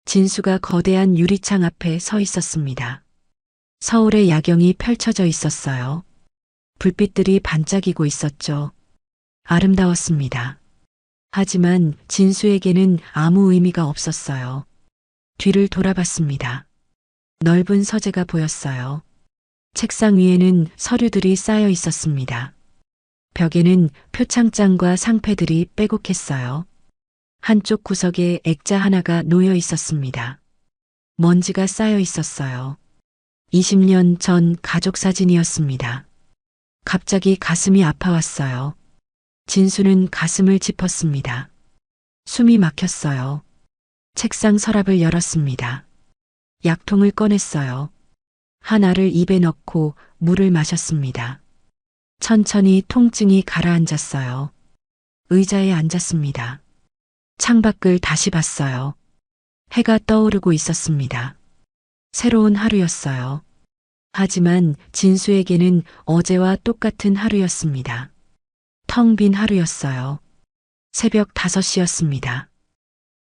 진수가 거대한 유리창 앞에 서 있었습니다. 서울의 야경이 펼쳐져 있었어요. 불빛들이 반짝이고 있었죠. 아름다웠습니다. 하지만 진수에게는 아무 의미가 없었어요. 뒤를 돌아봤습니다. 넓은 서재가 보였어요. 책상 위에는 서류들이 쌓여 있었습니다. 벽에는 표창장과 상패들이 빼곡했어요. 한쪽 구석에 액자 하나가 놓여 있었습니다. 먼지가 쌓여 있었어요. 20년 전 가족 사진이었습니다. 갑자기 가슴이 아파왔어요. 진수는 가슴을 짚었습니다. 숨이 막혔어요. 책상 서랍을 열었습니다. 약통을 꺼냈어요. 한 알을 입에 넣고 물을 마셨습니다. 천천히 통증이 가라앉았어요. 의자에 앉았습니다. 창밖을 다시 봤어요. 해가 떠오르고 있었습니다. 새로운 하루였어요. 하지만 진수에게는 어제와 똑같은 하루였습니다. 텅 빈 하루였어요. 새벽 5시였습니다.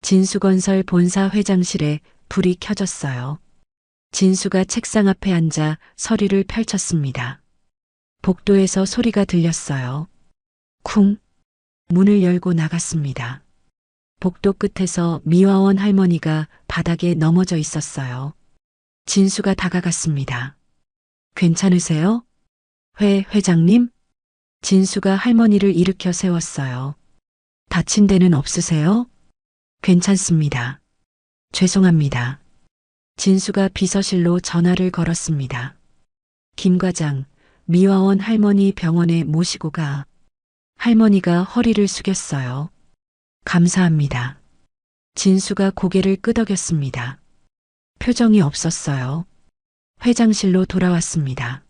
진수건설 본사 회장실에 불이 켜졌어요. 진수가 책상 앞에 앉아 서류를 펼쳤습니다. 복도에서 소리가 들렸어요. 쿵. 문을 열고 나갔습니다. 복도 끝에서 미화원 할머니가 바닥에 넘어져 있었어요. 진수가 다가갔습니다. 괜찮으세요? 회장님? 진수가 할머니를 일으켜 세웠어요. 다친 데는 없으세요? 괜찮습니다. 죄송합니다. 진수가 비서실로 전화를 걸었습니다. 김 과장, 미화원 할머니 병원에 모시고 가. 할머니가 허리를 숙였어요. 감사합니다. 진수가 고개를 끄덕였습니다. 표정이 없었어요. 회장실로 돌아왔습니다.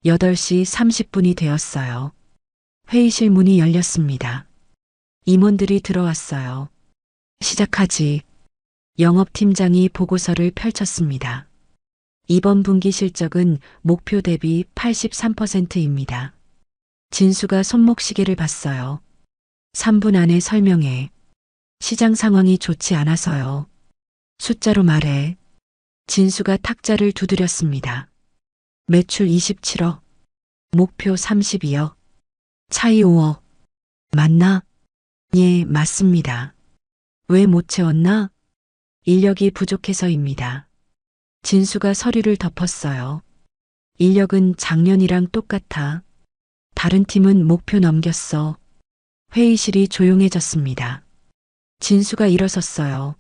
8시 30분이 되었어요. 회의실 문이 열렸습니다. 임원들이 들어왔어요. 시작하지. 영업팀장이 보고서를 펼쳤습니다. 이번 분기 실적은 목표 대비 83%입니다. 진수가 손목시계를 봤어요. 3분 안에 설명해. 시장 상황이 좋지 않아서요. 숫자로 말해. 진수가 탁자를 두드렸습니다. 매출 27억. 목표 32억. 차이 5억. 맞나? 예, 맞습니다. 왜 못 채웠나? 인력이 부족해서입니다. 진수가 서류를 덮었어요. 인력은 작년이랑 똑같아. 다른 팀은 목표 넘겼어. 회의실이 조용해졌습니다. 진수가 일어섰어요.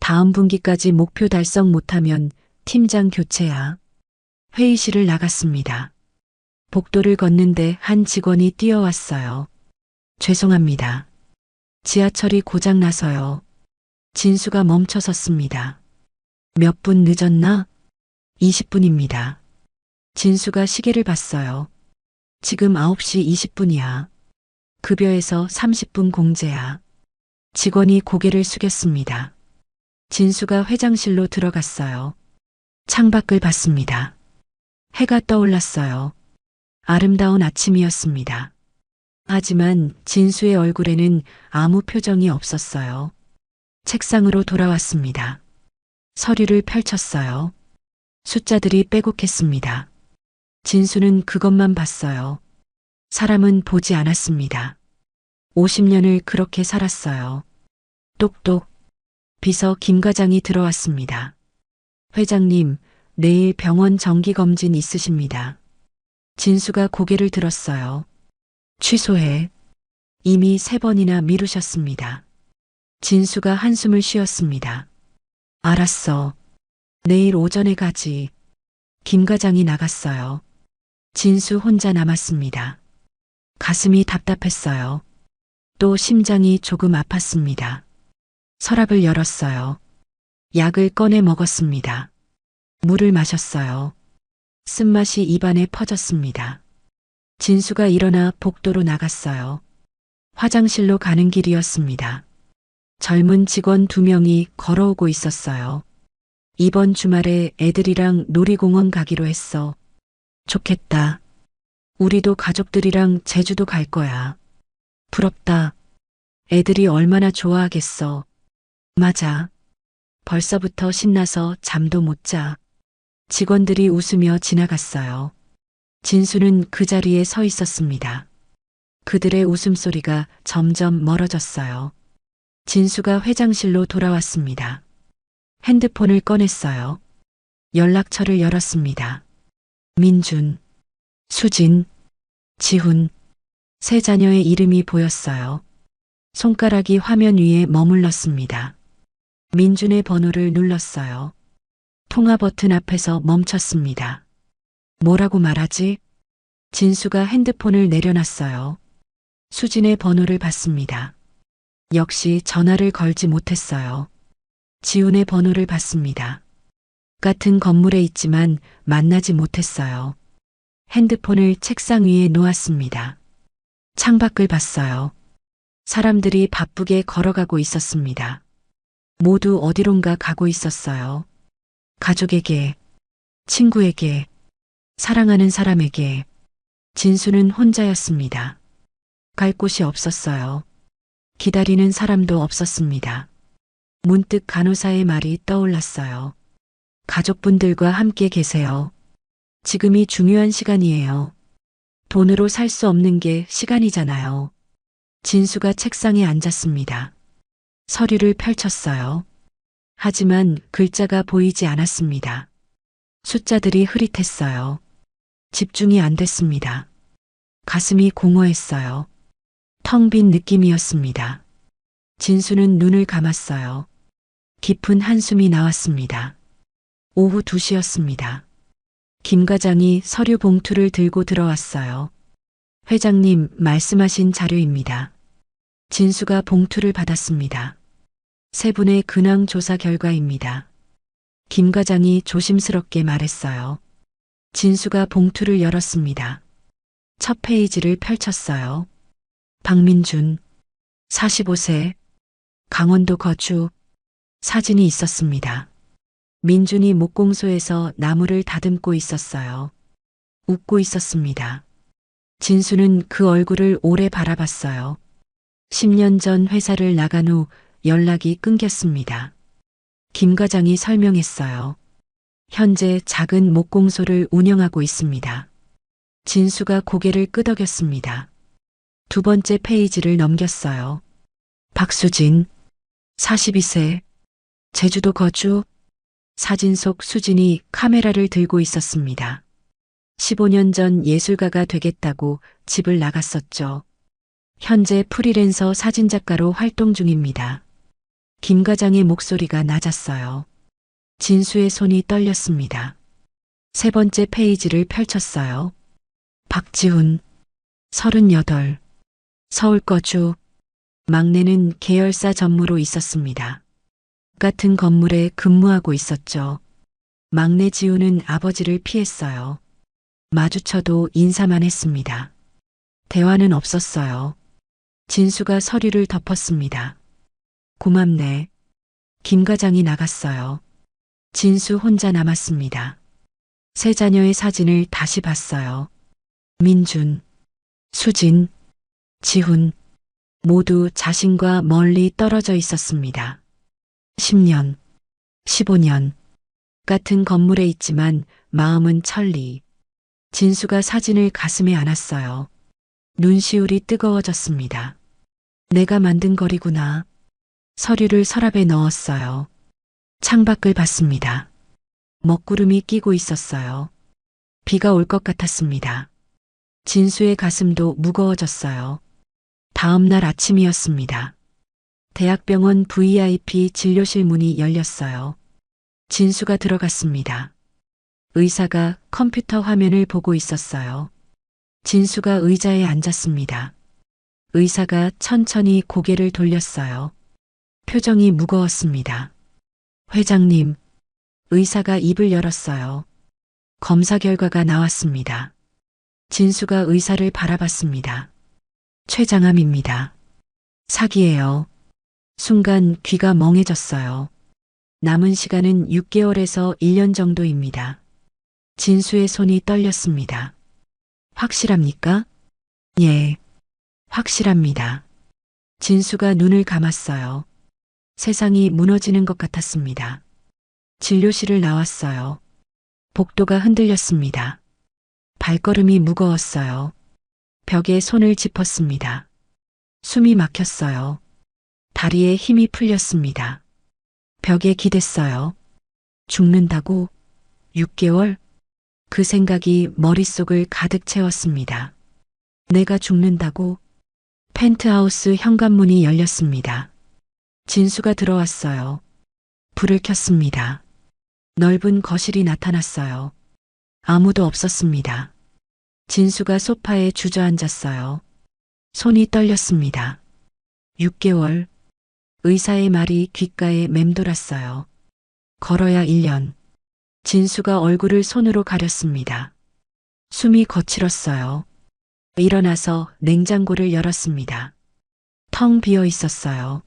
다음 분기까지 목표 달성 못하면 팀장 교체야. 회의실을 나갔습니다. 복도를 걷는데 한 직원이 뛰어왔어요. 죄송합니다. 지하철이 고장나서요. 진수가 멈춰 섰습니다. 몇 분 늦었나? 20분입니다. 진수가 시계를 봤어요. 지금 9시 20분이야. 급여에서 30분 공제야. 직원이 고개를 숙였습니다. 진수가 회장실로 들어갔어요. 창밖을 봤습니다. 해가 떠올랐어요. 아름다운 아침이었습니다. 하지만 진수의 얼굴에는 아무 표정이 없었어요. 책상으로 돌아왔습니다. 서류를 펼쳤어요. 숫자들이 빼곡했습니다. 진수는 그것만 봤어요. 사람은 보지 않았습니다. 50년을 그렇게 살았어요. 똑똑. 비서 김 과장이 들어왔습니다. 회장님, 내일 병원 정기검진 있으십니다. 진수가 고개를 들었어요. 취소해. 이미 3번이나 미루셨습니다. 진수가 한숨을 쉬었습니다. 알았어. 내일 오전에 가지. 김 과장이 나갔어요. 진수 혼자 남았습니다. 가슴이 답답했어요. 또 심장이 조금 아팠습니다. 서랍을 열었어요. 약을 꺼내 먹었습니다. 물을 마셨어요. 쓴맛이 입안에 퍼졌습니다. 진수가 일어나 복도로 나갔어요. 화장실로 가는 길이었습니다. 젊은 직원 2명이 걸어오고 있었어요. 이번 주말에 애들이랑 놀이공원 가기로 했어. 좋겠다. 우리도 가족들이랑 제주도 갈 거야. 부럽다. 애들이 얼마나 좋아하겠어. 맞아. 벌써부터 신나서 잠도 못 자. 직원들이 웃으며 지나갔어요. 진수는 그 자리에 서 있었습니다. 그들의 웃음소리가 점점 멀어졌어요. 진수가 회장실로 돌아왔습니다. 핸드폰을 꺼냈어요. 연락처를 열었습니다. 민준, 수진, 지훈, 세 자녀의 이름이 보였어요. 손가락이 화면 위에 머물렀습니다. 민준의 번호를 눌렀어요. 통화 버튼 앞에서 멈췄습니다. 뭐라고 말하지? 진수가 핸드폰을 내려놨어요. 수진의 번호를 받습니다. 역시 전화를 걸지 못했어요. 지훈의 번호를 받습니다. 같은 건물에 있지만 만나지 못했어요. 핸드폰을 책상 위에 놓았습니다. 창밖을 봤어요. 사람들이 바쁘게 걸어가고 있었습니다. 모두 어디론가 가고 있었어요. 가족에게, 친구에게, 사랑하는 사람에게. 진수는 혼자였습니다. 갈 곳이 없었어요. 기다리는 사람도 없었습니다. 문득 간호사의 말이 떠올랐어요. 가족분들과 함께 계세요. 지금이 중요한 시간이에요. 돈으로 살 수 없는 게 시간이잖아요. 진수가 책상에 앉았습니다. 서류를 펼쳤어요. 하지만 글자가 보이지 않았습니다. 숫자들이 흐릿했어요. 집중이 안 됐습니다. 가슴이 공허했어요. 텅 빈 느낌이었습니다. 진수는 눈을 감았어요. 깊은 한숨이 나왔습니다. 오후 2시였습니다. 김 과장이 서류 봉투를 들고 들어왔어요. 회장님 말씀하신 자료입니다. 진수가 봉투를 받았습니다. 세 분의 근황 조사 결과입니다. 김 과장이 조심스럽게 말했어요. 진수가 봉투를 열었습니다. 첫 페이지를 펼쳤어요. 박민준, 45세, 강원도 거주, 사진이 있었습니다. 민준이 목공소에서 나무를 다듬고 있었어요. 웃고 있었습니다. 진수는 그 얼굴을 오래 바라봤어요. 10년 전 회사를 나간 후 연락이 끊겼습니다. 김 과장이 설명했어요. 현재 작은 목공소를 운영하고 있습니다. 진수가 고개를 끄덕였습니다. 두 번째 페이지를 넘겼어요. 박수진, 42세, 제주도 거주. 사진 속 수진이 카메라를 들고 있었습니다. 15년 전 예술가가 되겠다고 집을 나갔었죠. 현재 프리랜서 사진작가로 활동 중입니다. 김 과장의 목소리가 낮았어요. 진수의 손이 떨렸습니다. 세 번째 페이지를 펼쳤어요. 박지훈, 38, 서울 거주. 막내는 계열사 전무로 있었습니다. 같은 건물에 근무하고 있었죠. 막내 지훈은 아버지를 피했어요. 마주쳐도 인사만 했습니다. 대화는 없었어요. 진수가 서류를 덮었습니다. 고맙네. 김 과장이 나갔어요. 진수 혼자 남았습니다. 세 자녀의 사진을 다시 봤어요. 민준, 수진, 지훈, 모두 자신과 멀리 떨어져 있었습니다. 10년, 15년, 같은 건물에 있지만 마음은 천리. 진수가 사진을 가슴에 안았어요. 눈시울이 뜨거워졌습니다. 내가 만든 거리구나. 서류를 서랍에 넣었어요. 창밖을 봤습니다. 먹구름이 끼고 있었어요. 비가 올 것 같았습니다. 진수의 가슴도 무거워졌어요. 다음 날 아침이었습니다. 대학병원 VIP 진료실 문이 열렸어요. 진수가 들어갔습니다. 의사가 컴퓨터 화면을 보고 있었어요. 진수가 의자에 앉았습니다. 의사가 천천히 고개를 돌렸어요. 표정이 무거웠습니다. 회장님, 의사가 입을 열었어요. 검사 결과가 나왔습니다. 진수가 의사를 바라봤습니다. 췌장암입니다. 사기예요. 순간 귀가 멍해졌어요. 남은 시간은 6개월에서 1년 정도입니다. 진수의 손이 떨렸습니다. 확실합니까? 예, 확실합니다. 진수가 눈을 감았어요. 세상이 무너지는 것 같았습니다. 진료실을 나왔어요. 복도가 흔들렸습니다. 발걸음이 무거웠어요. 벽에 손을 짚었습니다. 숨이 막혔어요. 다리에 힘이 풀렸습니다. 벽에 기댔어요. 죽는다고? 6개월? 그 생각이 머릿속을 가득 채웠습니다. 내가 죽는다고? 펜트하우스 현관문이 열렸습니다. 진수가 들어왔어요. 불을 켰습니다. 넓은 거실이 나타났어요. 아무도 없었습니다. 진수가 소파에 주저앉았어요. 손이 떨렸습니다. 6개월. 의사의 말이 귓가에 맴돌았어요. 걸어야 1년. 진수가 얼굴을 손으로 가렸습니다. 숨이 거칠었어요. 일어나서 냉장고를 열었습니다. 텅 비어 있었어요.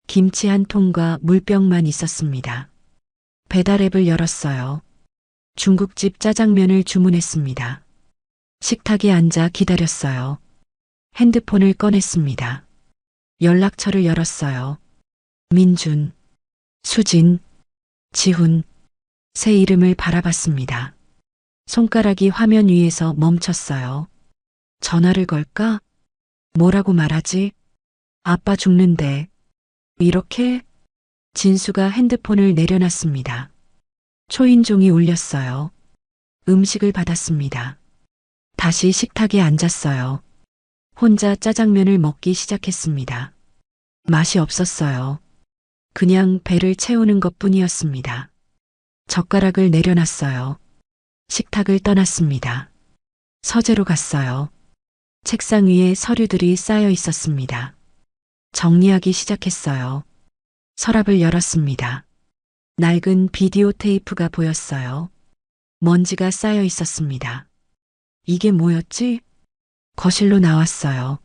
김치 한 통과 물병만 있었습니다. 배달앱을 열었어요. 중국집 짜장면을 주문했습니다. 식탁에 앉아 기다렸어요. 핸드폰을 꺼냈습니다. 연락처를 열었어요. 민준, 수진, 지훈, 새 이름을 바라봤습니다. 손가락이 화면 위에서 멈췄어요. 전화를 걸까? 뭐라고 말하지? 아빠 죽는데. 이렇게? 진수가 핸드폰을 내려놨습니다. 초인종이 울렸어요. 음식을 받았습니다. 다시 식탁에 앉았어요. 혼자 짜장면을 먹기 시작했습니다. 맛이 없었어요. 그냥 배를 채우는 것뿐이었습니다. 젓가락을 내려놨어요. 식탁을 떠났습니다. 서재로 갔어요. 책상 위에 서류들이 쌓여 있었습니다. 정리하기 시작했어요. 서랍을 열었습니다. 낡은 비디오 테이프가 보였어요. 먼지가 쌓여 있었습니다. 이게 뭐였지? 거실로 나왔어요.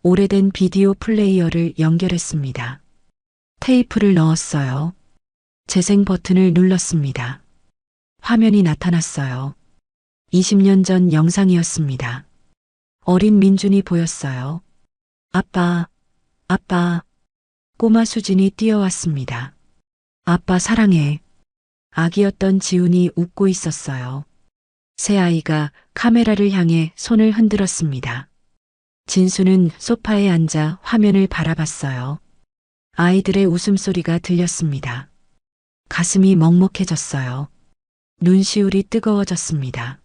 오래된 비디오 플레이어를 연결했습니다. 테이프를 넣었어요. 재생 버튼을 눌렀습니다. 화면이 나타났어요. 20년 전 영상이었습니다. 어린 민준이 보였어요. 아빠, 아빠. 꼬마 수진이 뛰어왔습니다. 아빠 사랑해. 아기였던 지훈이 웃고 있었어요. 새 아이가 카메라를 향해 손을 흔들었습니다. 진수는 소파에 앉아 화면을 바라봤어요. 아이들의 웃음소리가 들렸습니다. 가슴이 먹먹해졌어요. 눈시울이 뜨거워졌습니다.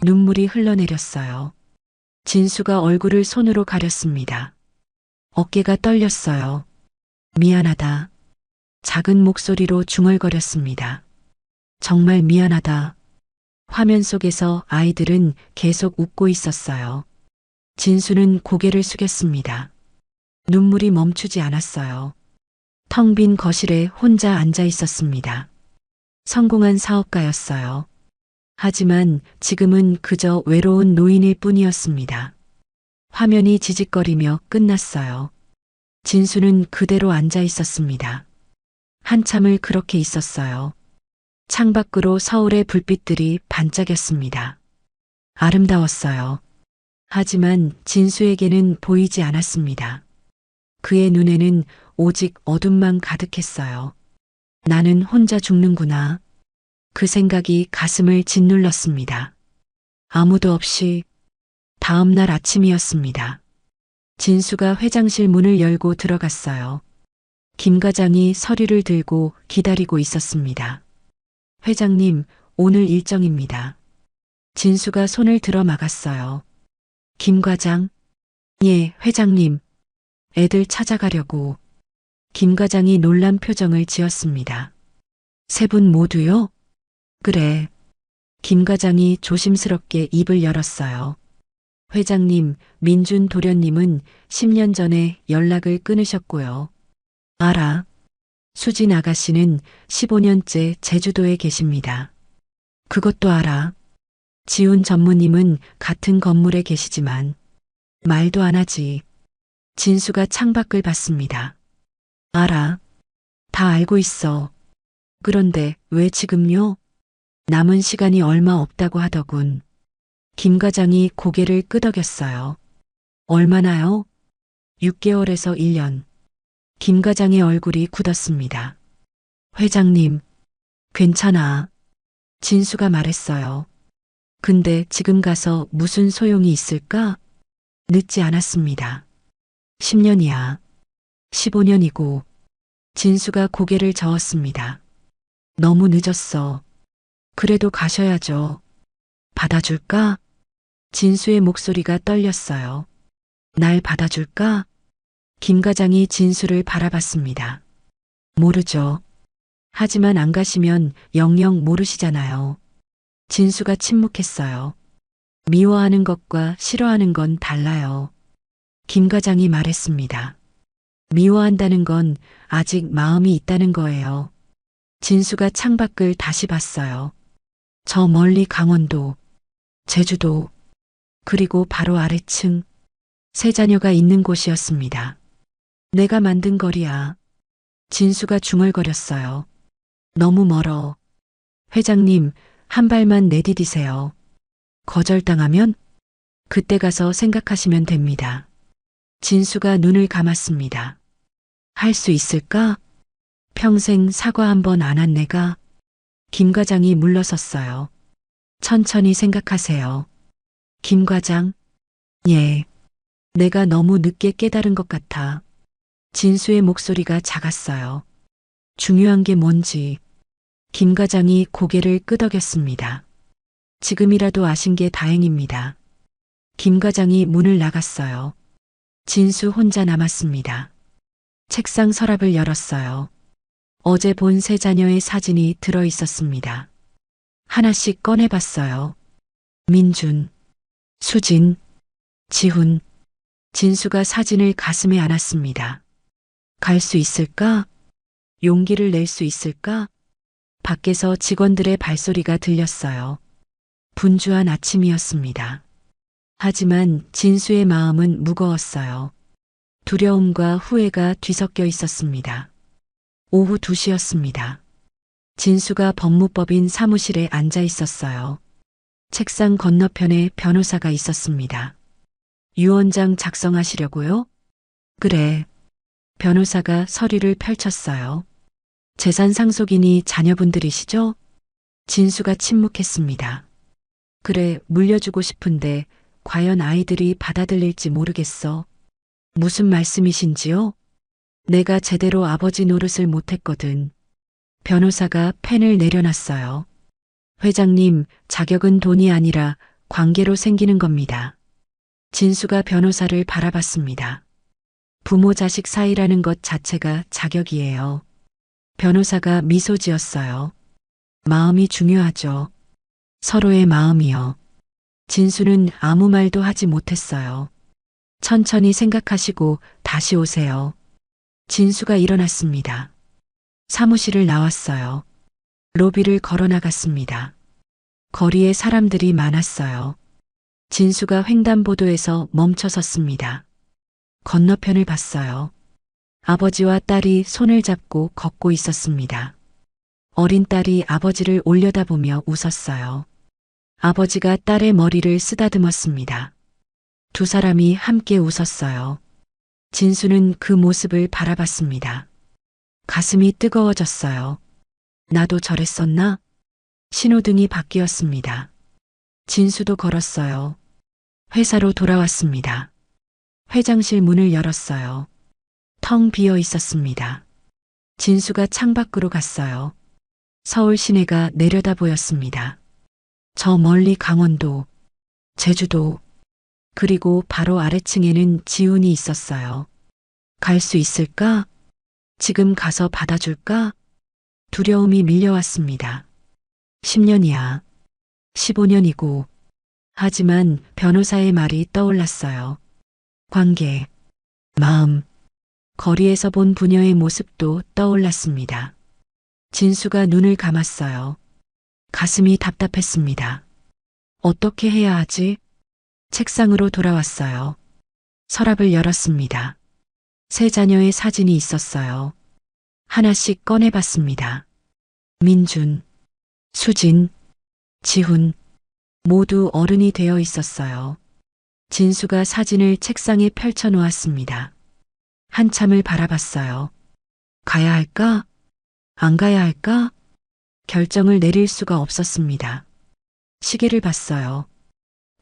눈물이 흘러내렸어요. 진수가 얼굴을 손으로 가렸습니다. 어깨가 떨렸어요. 미안하다. 작은 목소리로 중얼거렸습니다. 정말 미안하다. 화면 속에서 아이들은 계속 웃고 있었어요. 진수는 고개를 숙였습니다. 눈물이 멈추지 않았어요. 텅 빈 거실에 혼자 앉아 있었습니다. 성공한 사업가였어요. 하지만 지금은 그저 외로운 노인일 뿐이었습니다. 화면이 지직거리며 끝났어요. 진수는 그대로 앉아 있었습니다. 한참을 그렇게 있었어요. 창밖으로 서울의 불빛들이 반짝였습니다. 아름다웠어요. 하지만 진수에게는 보이지 않았습니다. 그의 눈에는 오직 어둠만 가득했어요. 나는 혼자 죽는구나. 그 생각이 가슴을 짓눌렀습니다. 아무도 없이 다음 날 아침이었습니다. 진수가 회장실 문을 열고 들어갔어요. 김 과장이 서류를 들고 기다리고 있었습니다. 회장님, 오늘 일정입니다. 진수가 손을 들어 막았어요. 김 과장? 예, 회장님. 애들 찾아가려고. 김 과장이 놀란 표정을 지었습니다. 세 분 모두요? 그래. 김 과장이 조심스럽게 입을 열었어요. 회장님, 민준 도련님은 10년 전에 연락을 끊으셨고요. 알아. 수진 아가씨는 15년째 제주도에 계십니다. 그것도 알아. 지훈 전무님은 같은 건물에 계시지만 말도 안 하지. 진수가 창밖을 봤습니다. 알아. 다 알고 있어. 그런데 왜 지금요? 남은 시간이 얼마 없다고 하더군. 김 과장이 고개를 끄덕였어요. 얼마나요? 6개월에서 1년. 김 과장의 얼굴이 굳었습니다. 회장님, 괜찮아. 진수가 말했어요. 근데 지금 가서 무슨 소용이 있을까? 늦지 않았습니다. 10년이야. 15년이고. 진수가 고개를 저었습니다. 너무 늦었어. 그래도 가셔야죠. 받아줄까? 진수의 목소리가 떨렸어요. 날 받아줄까? 김 과장이 진수를 바라봤습니다. 모르죠. 하지만 안 가시면 영영 모르시잖아요. 진수가 침묵했어요. 미워하는 것과 싫어하는 건 달라요. 김 과장이 말했습니다. 미워한다는 건 아직 마음이 있다는 거예요. 진수가 창밖을 다시 봤어요. 저 멀리 강원도, 제주도, 그리고 바로 아래층, 세 자녀가 있는 곳이었습니다. 내가 만든 거리야. 진수가 중얼거렸어요. 너무 멀어. 회장님, 한 발만 내디디세요. 거절당하면 그때 가서 생각하시면 됩니다. 진수가 눈을 감았습니다. 할 수 있을까? 평생 사과 한 번 안 한 내가. 김 과장이 물러섰어요. 천천히 생각하세요. 김 과장? 예. 내가 너무 늦게 깨달은 것 같아. 진수의 목소리가 작았어요. 중요한 게 뭔지. 김 과장이 고개를 끄덕였습니다. 지금이라도 아신 게 다행입니다. 김 과장이 문을 나갔어요. 진수 혼자 남았습니다. 책상 서랍을 열었어요. 어제 본 세 자녀의 사진이 들어 있었습니다. 하나씩 꺼내봤어요. 민준, 수진, 지훈. 진수가 사진을 가슴에 안았습니다. 갈 수 있을까? 용기를 낼 수 있을까? 밖에서 직원들의 발소리가 들렸어요. 분주한 아침이었습니다. 하지만 진수의 마음은 무거웠어요. 두려움과 후회가 뒤섞여 있었습니다. 오후 2시였습니다. 진수가 법무법인 사무실에 앉아 있었어요. 책상 건너편에 변호사가 있었습니다. 유언장 작성하시려고요? 그래. 변호사가 서류를 펼쳤어요. 재산 상속인이 자녀분들이시죠? 진수가 침묵했습니다. 그래, 물려주고 싶은데 과연 아이들이 받아들일지 모르겠어. 무슨 말씀이신지요? 내가 제대로 아버지 노릇을 못했거든. 변호사가 펜을 내려놨어요. 회장님, 자격은 돈이 아니라 관계로 생기는 겁니다. 진수가 변호사를 바라봤습니다. 부모 자식 사이라는 것 자체가 자격이에요. 변호사가 미소 지었어요. 마음이 중요하죠. 서로의 마음이요. 진수는 아무 말도 하지 못했어요. 천천히 생각하시고 다시 오세요. 진수가 일어났습니다. 사무실을 나왔어요. 로비를 걸어 나갔습니다. 거리에 사람들이 많았어요. 진수가 횡단보도에서 멈춰 섰습니다. 건너편을 봤어요. 아버지와 딸이 손을 잡고 걷고 있었습니다. 어린 딸이 아버지를 올려다보며 웃었어요. 아버지가 딸의 머리를 쓰다듬었습니다. 두 사람이 함께 웃었어요. 진수는 그 모습을 바라봤습니다. 가슴이 뜨거워졌어요. 나도 저랬었나? 신호등이 바뀌었습니다. 진수도 걸었어요. 회사로 돌아왔습니다. 회장실 문을 열었어요. 텅 비어 있었습니다. 진수가 창밖으로 갔어요. 서울 시내가 내려다 보였습니다. 저 멀리 강원도, 제주도, 그리고 바로 아래층에는 지훈이 있었어요. 갈 수 있을까? 지금 가서 받아줄까? 두려움이 밀려왔습니다. 10년이야. 15년이고. 하지만 변호사의 말이 떠올랐어요. 관계, 마음, 거리에서 본 부녀의 모습도 떠올랐습니다. 진수가 눈을 감았어요. 가슴이 답답했습니다. 어떻게 해야 하지? 책상으로 돌아왔어요. 서랍을 열었습니다. 세 자녀의 사진이 있었어요. 하나씩 꺼내봤습니다. 민준, 수진, 지훈, 모두 어른이 되어 있었어요. 진수가 사진을 책상에 펼쳐 놓았습니다. 한참을 바라봤어요. 가야 할까? 안 가야 할까? 결정을 내릴 수가 없었습니다. 시계를 봤어요.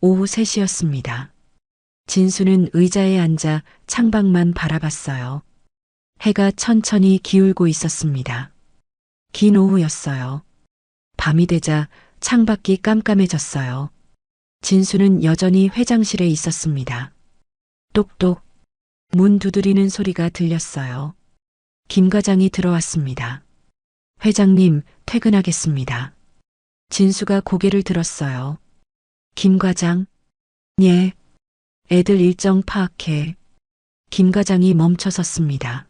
오후 3시였습니다. 진수는 의자에 앉아 창밖만 바라봤어요. 해가 천천히 기울고 있었습니다. 긴 오후였어요. 밤이 되자 창밖이 깜깜해졌어요. 진수는 여전히 회장실에 있었습니다. 똑똑. 문 두드리는 소리가 들렸어요. 김 과장이 들어왔습니다. 회장님, 퇴근하겠습니다. 진수가 고개를 들었어요. 김 과장? 예. 애들 일정 파악해. 김 과장이 멈춰섰습니다.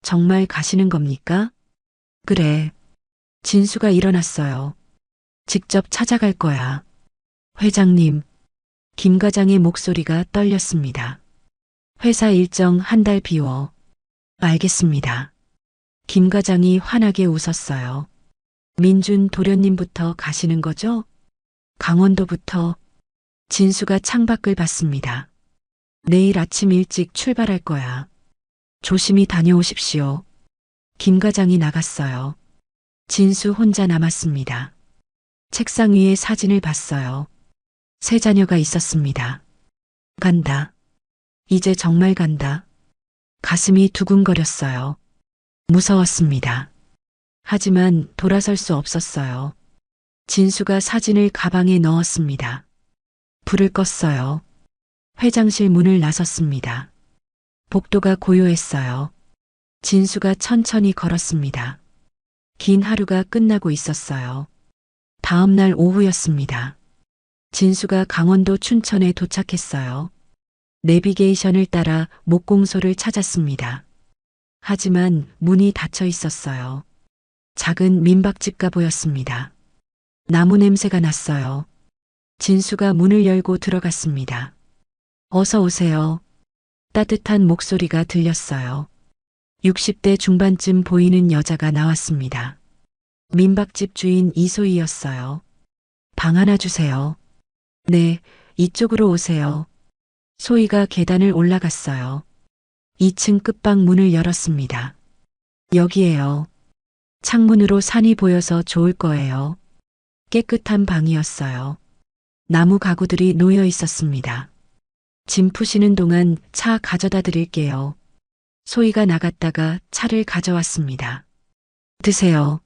정말 가시는 겁니까? 그래. 진수가 일어났어요. 직접 찾아갈 거야. 회장님. 김 과장의 목소리가 떨렸습니다. 회사 일정 한 달 비워. 알겠습니다. 김 과장이 환하게 웃었어요. 민준 도련님부터 가시는 거죠? 강원도부터. 진수가 창밖을 봤습니다. 내일 아침 일찍 출발할 거야. 조심히 다녀오십시오. 김 과장이 나갔어요. 진수 혼자 남았습니다. 책상 위에 사진을 봤어요. 세 자녀가 있었습니다. 간다. 이제 정말 간다. 가슴이 두근거렸어요. 무서웠습니다. 하지만 돌아설 수 없었어요. 진수가 사진을 가방에 넣었습니다. 불을 껐어요. 회장실 문을 나섰습니다. 복도가 고요했어요. 진수가 천천히 걸었습니다. 긴 하루가 끝나고 있었어요. 다음 날 오후였습니다. 진수가 강원도 춘천에 도착했어요. 내비게이션을 따라 목공소를 찾았습니다. 하지만 문이 닫혀 있었어요. 작은 민박집가 보였습니다. 나무 냄새가 났어요. 진수가 문을 열고 들어갔습니다. 어서 오세요. 따뜻한 목소리가 들렸어요. 60대 중반쯤 보이는 여자가 나왔습니다. 민박집 주인 이소희였어요. 방 하나 주세요. 네, 이쪽으로 오세요. 소희가 계단을 올라갔어요. 2층 끝방 문을 열었습니다. 여기에요. 창문으로 산이 보여서 좋을 거예요. 깨끗한 방이었어요. 나무 가구들이 놓여 있었습니다. 짐 푸시는 동안 차 가져다 드릴게요. 소희가 나갔다가 차를 가져왔습니다. 드세요.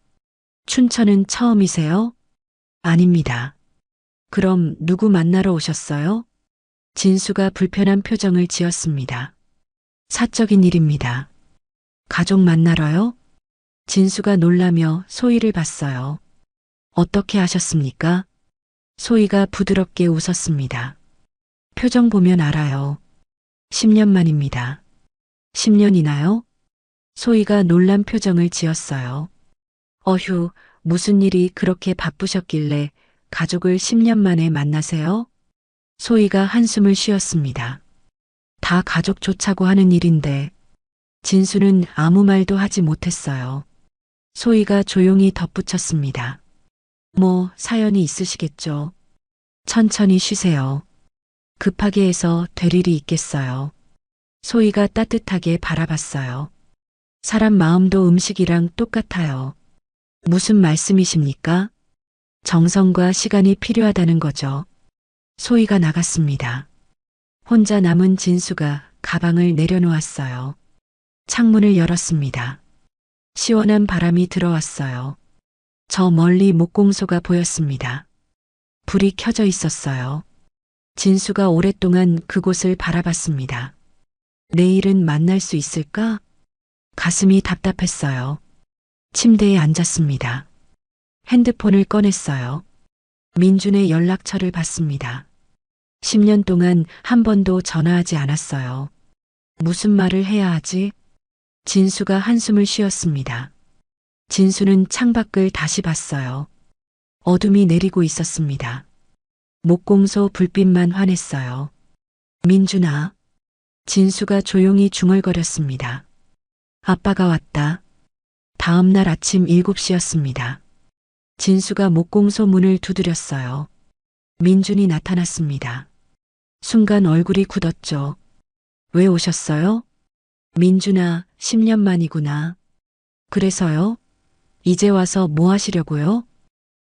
춘천은 처음이세요? 아닙니다. 그럼 누구 만나러 오셨어요? 진수가 불편한 표정을 지었습니다. 사적인 일입니다. 가족 만나러요? 진수가 놀라며 소희를 봤어요. 어떻게 하셨습니까? 소희가 부드럽게 웃었습니다. 표정 보면 알아요. 10년 만입니다. 10년이나요? 소희가 놀란 표정을 지었어요. 어휴, 무슨 일이 그렇게 바쁘셨길래 가족을 10년 만에 만나세요? 소희가 한숨을 쉬었습니다. 다 가족 좋자고 하는 일인데. 진수는 아무 말도 하지 못했어요. 소희가 조용히 덧붙였습니다. 뭐 사연이 있으시겠죠. 천천히 쉬세요. 급하게 해서 될 일이 있겠어요. 소희가 따뜻하게 바라봤어요. 사람 마음도 음식이랑 똑같아요. 무슨 말씀이십니까? 정성과 시간이 필요하다는 거죠. 소희가 나갔습니다. 혼자 남은 진수가 가방을 내려놓았어요. 창문을 열었습니다. 시원한 바람이 들어왔어요. 저 멀리 목공소가 보였습니다. 불이 켜져 있었어요. 진수가 오랫동안 그곳을 바라봤습니다. 내일은 만날 수 있을까? 가슴이 답답했어요. 침대에 앉았습니다. 핸드폰을 꺼냈어요. 민준의 연락처를 봤습니다. 10년 동안 한 번도 전화하지 않았어요. 무슨 말을 해야 하지? 진수가 한숨을 쉬었습니다. 진수는 창밖을 다시 봤어요. 어둠이 내리고 있었습니다. 목공소 불빛만 환했어요. 민준아. 진수가 조용히 중얼거렸습니다. 아빠가 왔다. 다음 날 아침 7시였습니다. 진수가 목공소 문을 두드렸어요. 민준이 나타났습니다. 순간 얼굴이 굳었죠. 왜 오셨어요? 민준아, 10년 만이구나. 그래서요? 이제 와서 뭐 하시려고요?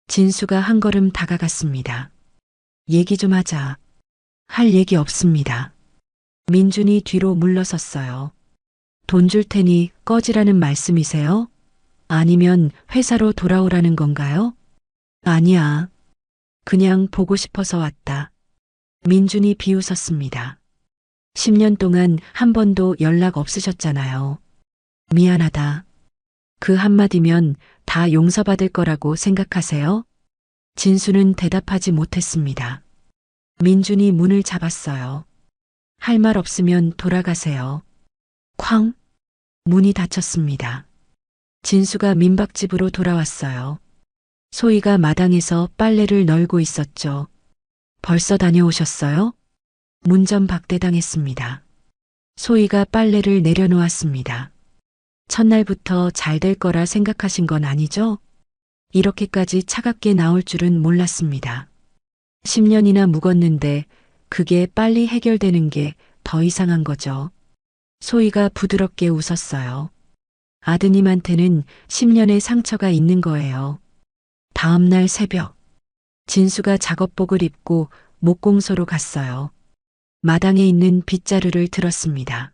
진수가 한 걸음 다가갔습니다. 얘기 좀 하자. 할 얘기 없습니다. 민준이 뒤로 물러섰어요. 돈 줄 테니 꺼지라는 말씀이세요? 아니면 회사로 돌아오라는 건가요? 아니야. 그냥 보고 싶어서 왔다. 민준이 비웃었습니다. 10년 동안 한 번도 연락 없으셨잖아요. 미안하다. 그 한마디면 다 용서받을 거라고 생각하세요? 진수는 대답하지 못했습니다. 민준이 문을 잡았어요. 할 말 없으면 돌아가세요. 쾅! 문이 닫혔습니다. 진수가 민박집으로 돌아왔어요. 소희가 마당에서 빨래를 널고 있었죠. 벌써 다녀오셨어요? 문전 박대당했습니다. 소희가 빨래를 내려놓았습니다. 첫날부터 잘 될 거라 생각하신 건 아니죠? 이렇게까지 차갑게 나올 줄은 몰랐습니다. 10년이나 묵었는데 그게 빨리 해결되는 게 더 이상한 거죠. 소희가 부드럽게 웃었어요. 아드님한테는 10년의 상처가 있는 거예요. 다음 날 새벽, 진수가 작업복을 입고 목공소로 갔어요. 마당에 있는 빗자루를 들었습니다.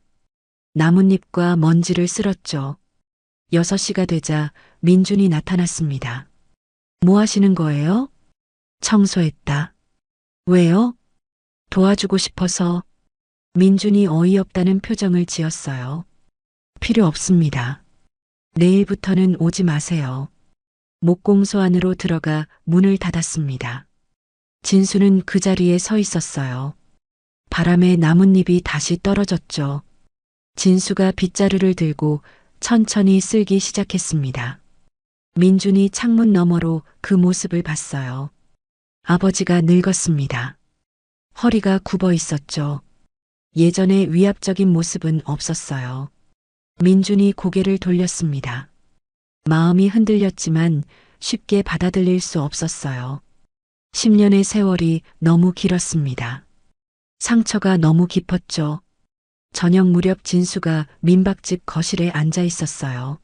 나뭇잎과 먼지를 쓸었죠. 6시가 되자 민준이 나타났습니다. 뭐 하시는 거예요? 청소했다. 왜요? 도와주고 싶어서. 민준이 어이없다는 표정을 지었어요. 필요 없습니다. 내일부터는 오지 마세요. 목공소 안으로 들어가 문을 닫았습니다. 진수는 그 자리에 서 있었어요. 바람에 나뭇잎이 다시 떨어졌죠. 진수가 빗자루를 들고 천천히 쓸기 시작했습니다. 민준이 창문 너머로 그 모습을 봤어요. 아버지가 늙었습니다. 허리가 굽어 있었죠. 예전의 위압적인 모습은 없었어요. 민준이 고개를 돌렸습니다. 마음이 흔들렸지만 쉽게 받아들일 수 없었어요. 10년의 세월이 너무 길었습니다. 상처가 너무 깊었죠. 저녁 무렵 진수가 민박집 거실에 앉아 있었어요.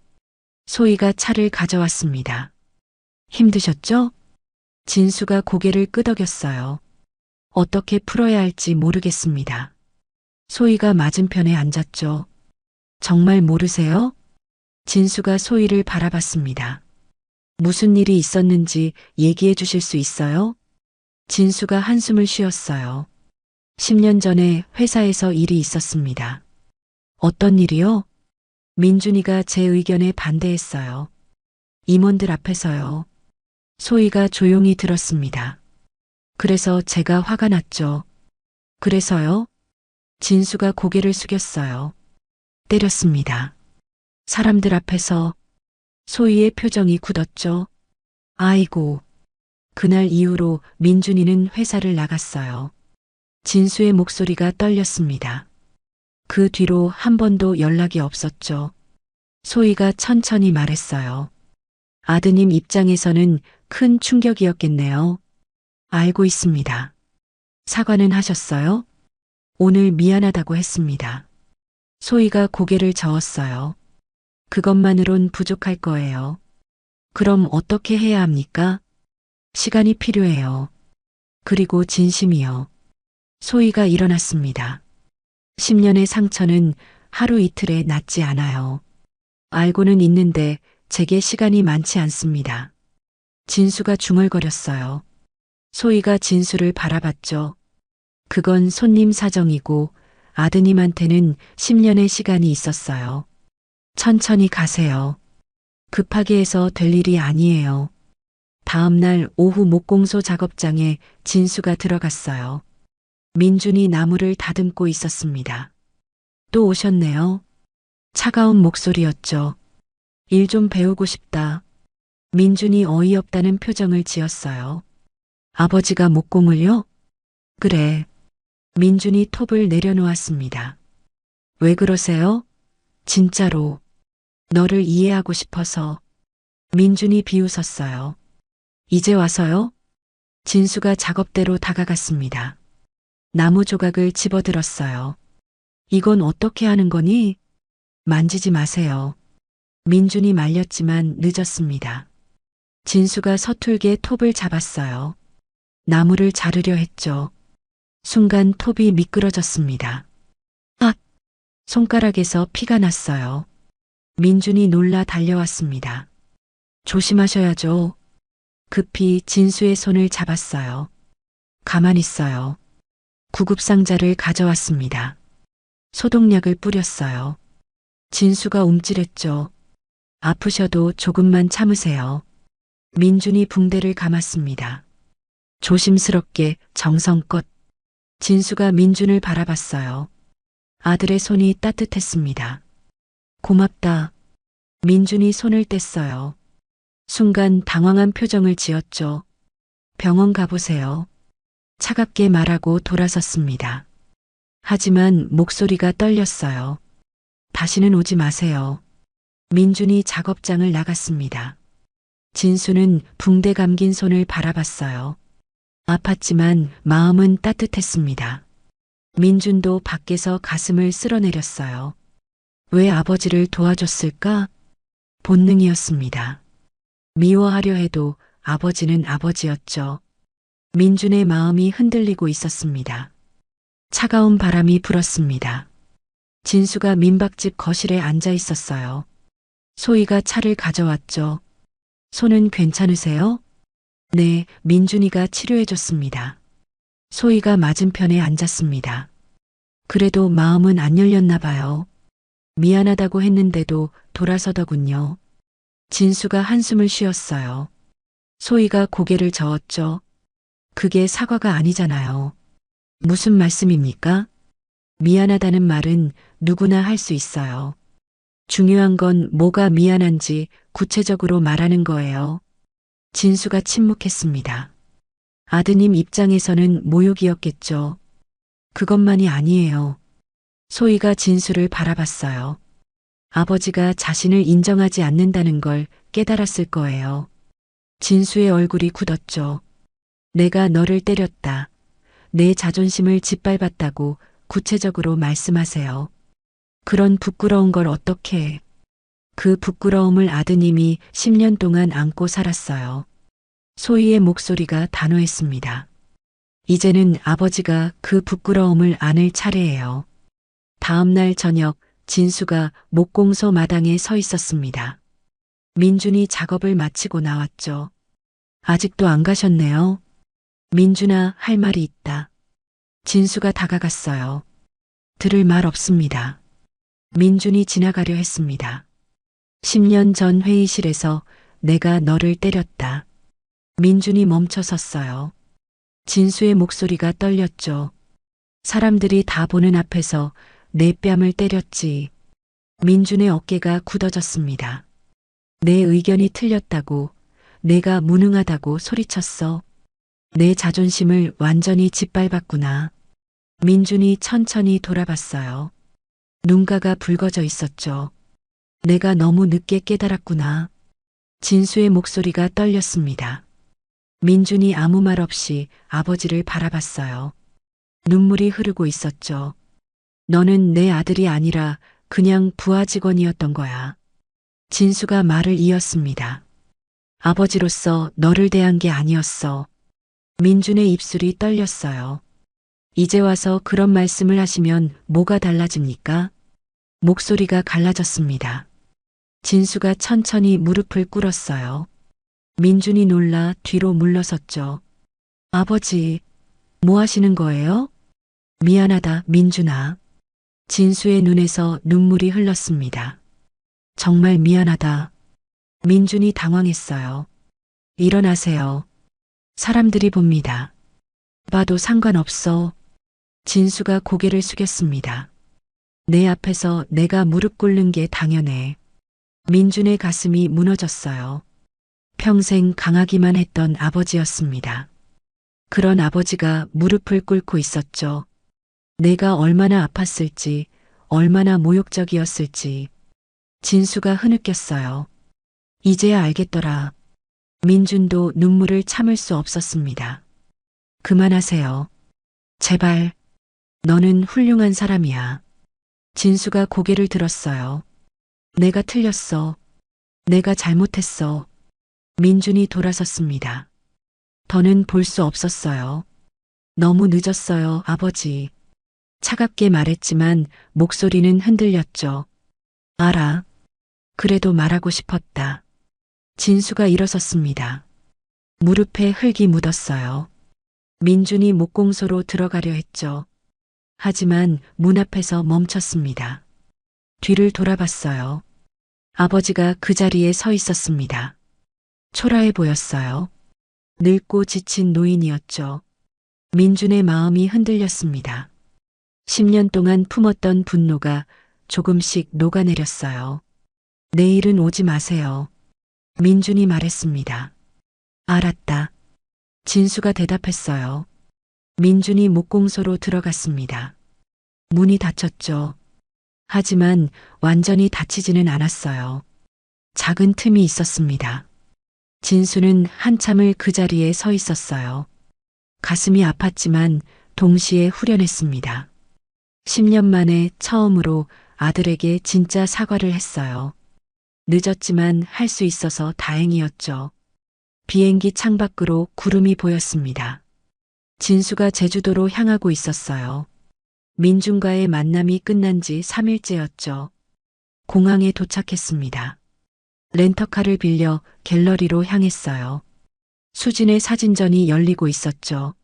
소희가 차를 가져왔습니다. 힘드셨죠? 진수가 고개를 끄덕였어요. 어떻게 풀어야 할지 모르겠습니다. 소희가 맞은편에 앉았죠. 정말 모르세요? 진수가 소희를 바라봤습니다. 무슨 일이 있었는지 얘기해 주실 수 있어요? 진수가 한숨을 쉬었어요. 10년 전에 회사에서 일이 있었습니다. 어떤 일이요? 민준이가 제 의견에 반대했어요. 임원들 앞에서요. 소희가 조용히 들었습니다. 그래서 제가 화가 났죠. 그래서요? 진수가 고개를 숙였어요. 때렸습니다. 사람들 앞에서. 소희의 표정이 굳었죠. 아이고. 그날 이후로 민준이는 회사를 나갔어요. 진수의 목소리가 떨렸습니다. 그 뒤로 한 번도 연락이 없었죠. 소희가 천천히 말했어요. 아드님 입장에서는 큰 충격이었겠네요. 알고 있습니다. 사과는 하셨어요? 오늘 미안하다고 했습니다. 소희가 고개를 저었어요. 그것만으론 부족할 거예요. 그럼 어떻게 해야 합니까? 시간이 필요해요. 그리고 진심이요. 소희가 일어났습니다. 10년의 상처는 하루 이틀에 낫지 않아요. 알고는 있는데 제게 시간이 많지 않습니다. 진수가 중얼거렸어요. 소희가 진수를 바라봤죠. 그건 손님 사정이고 아드님한테는 10년의 시간이 있었어요. 천천히 가세요. 급하게 해서 될 일이 아니에요. 다음 날 오후 목공소 작업장에 진수가 들어갔어요. 민준이 나무를 다듬고 있었습니다. 또 오셨네요. 차가운 목소리였죠. 일 좀 배우고 싶다. 민준이 어이없다는 표정을 지었어요. 아버지가 목공을요? 그래. 민준이 톱을 내려놓았습니다. 왜 그러세요? 진짜로. 너를 이해하고 싶어서. 민준이 비웃었어요. 이제 와서요? 진수가 작업대로 다가갔습니다. 나무 조각을 집어들었어요. 이건 어떻게 하는 거니? 만지지 마세요. 민준이 말렸지만 늦었습니다. 진수가 서툴게 톱을 잡았어요. 나무를 자르려 했죠. 순간 톱이 미끄러졌습니다. 아! 손가락에서 피가 났어요. 민준이 놀라 달려왔습니다. 조심하셔야죠. 급히 진수의 손을 잡았어요. 가만히 있어요. 구급상자를 가져왔습니다. 소독약을 뿌렸어요. 진수가 움찔했죠. 아프셔도 조금만 참으세요. 민준이 붕대를 감았습니다. 조심스럽게 정성껏. 진수가 민준을 바라봤어요. 아들의 손이 따뜻했습니다. 고맙다. 민준이 손을 뗐어요. 순간 당황한 표정을 지었죠. 병원 가보세요. 차갑게 말하고 돌아섰습니다. 하지만 목소리가 떨렸어요. 다시는 오지 마세요. 민준이 작업장을 나갔습니다. 진수는 붕대 감긴 손을 바라봤어요. 아팠지만 마음은 따뜻했습니다. 민준도 밖에서 가슴을 쓸어내렸어요. 왜 아버지를 도와줬을까? 본능이었습니다. 미워하려 해도 아버지는 아버지였죠. 민준의 마음이 흔들리고 있었습니다. 차가운 바람이 불었습니다. 진수가 민박집 거실에 앉아 있었어요. 소희가 차를 가져왔죠. 손은 괜찮으세요? 네, 민준이가 치료해줬습니다. 소희가 맞은편에 앉았습니다. 그래도 마음은 안 열렸나 봐요. 미안하다고 했는데도 돌아서더군요. 진수가 한숨을 쉬었어요. 소희가 고개를 저었죠. 그게 사과가 아니잖아요. 무슨 말씀입니까? 미안하다는 말은 누구나 할 수 있어요. 중요한 건 뭐가 미안한지 구체적으로 말하는 거예요. 진수가 침묵했습니다. 아드님 입장에서는 모욕이었겠죠. 그것만이 아니에요. 소희가 진수를 바라봤어요. 아버지가 자신을 인정하지 않는다는 걸 깨달았을 거예요. 진수의 얼굴이 굳었죠. 내가 너를 때렸다. 내 자존심을 짓밟았다고 구체적으로 말씀하세요. 그런 부끄러운 걸 어떻게 해. 그 부끄러움을 아드님이 10년 동안 안고 살았어요. 소희의 목소리가 단호했습니다. 이제는 아버지가 그 부끄러움을 안을 차례예요. 다음 날 저녁 진수가 목공소 마당에 서 있었습니다. 민준이 작업을 마치고 나왔죠. 아직도 안 가셨네요. 민준아, 할 말이 있다. 진수가 다가갔어요. 들을 말 없습니다. 민준이 지나가려 했습니다. 10년 전 회의실에서 내가 너를 때렸다. 민준이 멈춰 섰어요. 진수의 목소리가 떨렸죠. 사람들이 다 보는 앞에서 내 뺨을 때렸지. 민준의 어깨가 굳어졌습니다. 내 의견이 틀렸다고, 내가 무능하다고 소리쳤어. 내 자존심을 완전히 짓밟았구나. 민준이 천천히 돌아봤어요. 눈가가 붉어져 있었죠. 내가 너무 늦게 깨달았구나. 진수의 목소리가 떨렸습니다. 민준이 아무 말 없이 아버지를 바라봤어요. 눈물이 흐르고 있었죠. 너는 내 아들이 아니라 그냥 부하 직원이었던 거야. 진수가 말을 이었습니다. 아버지로서 너를 대한 게 아니었어. 민준의 입술이 떨렸어요. 이제 와서 그런 말씀을 하시면 뭐가 달라집니까? 목소리가 갈라졌습니다. 진수가 천천히 무릎을 꿇었어요. 민준이 놀라 뒤로 물러섰죠. 아버지, 뭐 하시는 거예요? 미안하다, 민준아. 진수의 눈에서 눈물이 흘렀습니다. 정말 미안하다. 민준이 당황했어요. 일어나세요. 사람들이 봅니다. 봐도 상관없어. 진수가 고개를 숙였습니다. 내 앞에서 내가 무릎 꿇는 게 당연해. 민준의 가슴이 무너졌어요. 평생 강하기만 했던 아버지였습니다. 그런 아버지가 무릎을 꿇고 있었죠. 내가 얼마나 아팠을지, 얼마나 모욕적이었을지. 진수가 흐느꼈어요. 이제야 알겠더라. 민준도 눈물을 참을 수 없었습니다. 그만하세요. 제발. 너는 훌륭한 사람이야. 진수가 고개를 들었어요. 내가 틀렸어. 내가 잘못했어. 민준이 돌아섰습니다. 더는 볼 수 없었어요. 너무 늦었어요, 아버지. 차갑게 말했지만 목소리는 흔들렸죠. 알아. 그래도 말하고 싶었다. 진수가 일어섰습니다. 무릎에 흙이 묻었어요. 민준이 목공소로 들어가려 했죠. 하지만 문 앞에서 멈췄습니다. 뒤를 돌아봤어요. 아버지가 그 자리에 서 있었습니다. 초라해 보였어요. 늙고 지친 노인이었죠. 민준의 마음이 흔들렸습니다. 10년 동안 품었던 분노가 조금씩 녹아내렸어요. 내일은 오지 마세요. 민준이 말했습니다. 알았다. 진수가 대답했어요. 민준이 목공소로 들어갔습니다. 문이 닫혔죠. 하지만 완전히 닫히지는 않았어요. 작은 틈이 있었습니다. 진수는 한참을 그 자리에 서 있었어요. 가슴이 아팠지만 동시에 후련했습니다. 10년 만에 처음으로 아들에게 진짜 사과를 했어요. 늦었지만 할 수 있어서 다행이었죠. 비행기 창밖으로 구름이 보였습니다. 진수가 제주도로 향하고 있었어요. 민준과의 만남이 끝난 지 3일째였죠. 공항에 도착했습니다. 렌터카를 빌려 갤러리로 향했어요. 수진의 사진전이 열리고 있었죠.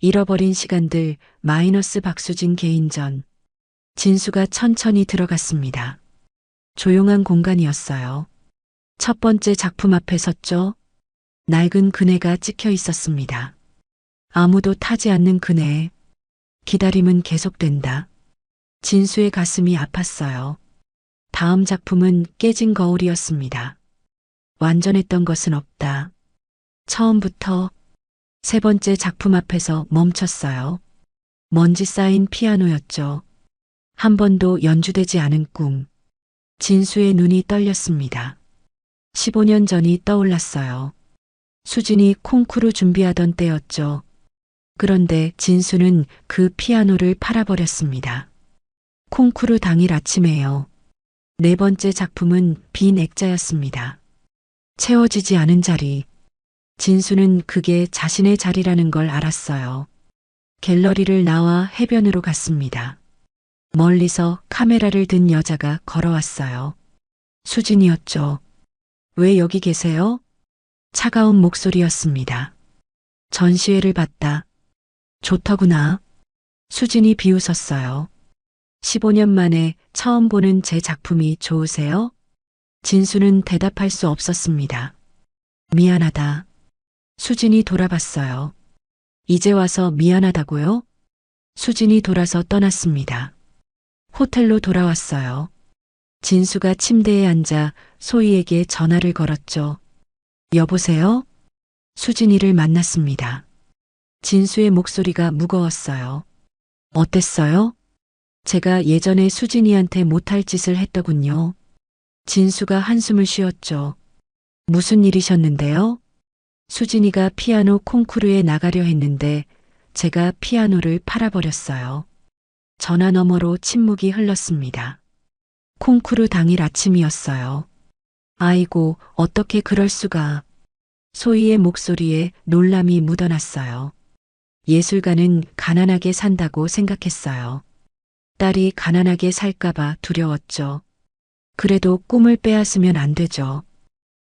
잃어버린 시간들 마이너스 박수진 개인전. 진수가 천천히 들어갔습니다. 조용한 공간이었어요. 첫 번째 작품 앞에 섰죠. 낡은 그네가 찍혀 있었습니다. 아무도 타지 않는 그네. 기다림은 계속된다. 진수의 가슴이 아팠어요. 다음 작품은 깨진 거울이었습니다. 완전했던 것은 없다. 처음부터 세 번째 작품 앞에서 멈췄어요. 먼지 쌓인 피아노였죠. 한 번도 연주되지 않은 꿈. 진수의 눈이 떨렸습니다. 15년 전이 떠올랐어요. 수진이 콩쿠르 준비하던 때였죠. 그런데 진수는 그 피아노를 팔아버렸습니다. 콩쿠르 당일 아침에요. 네 번째 작품은 빈 액자였습니다. 채워지지 않은 자리. 진수는 그게 자신의 자리라는 걸 알았어요. 갤러리를 나와 해변으로 갔습니다. 멀리서 카메라를 든 여자가 걸어왔어요. 수진이었죠. 왜 여기 계세요? 차가운 목소리였습니다. 전시회를 봤다. 좋더구나. 수진이 비웃었어요. 15년 만에 처음 보는 제 작품이 좋으세요? 진수는 대답할 수 없었습니다. 미안하다. 수진이 돌아봤어요. 이제 와서 미안하다고요? 수진이 돌아서 떠났습니다. 호텔로 돌아왔어요. 진수가 침대에 앉아 소희에게 전화를 걸었죠. 여보세요? 수진이를 만났습니다. 진수의 목소리가 무거웠어요. 어땠어요? 제가 예전에 수진이한테 못할 짓을 했더군요. 진수가 한숨을 쉬었죠. 무슨 일이셨는데요? 수진이가 피아노 콩쿠르에 나가려 했는데 제가 피아노를 팔아버렸어요. 전화 너머로 침묵이 흘렀습니다. 콩쿠르 당일 아침이었어요. 아이고, 어떻게 그럴 수가. 소희의 목소리에 놀람이 묻어났어요. 예술가는 가난하게 산다고 생각했어요. 딸이 가난하게 살까봐 두려웠죠. 그래도 꿈을 빼앗으면 안 되죠.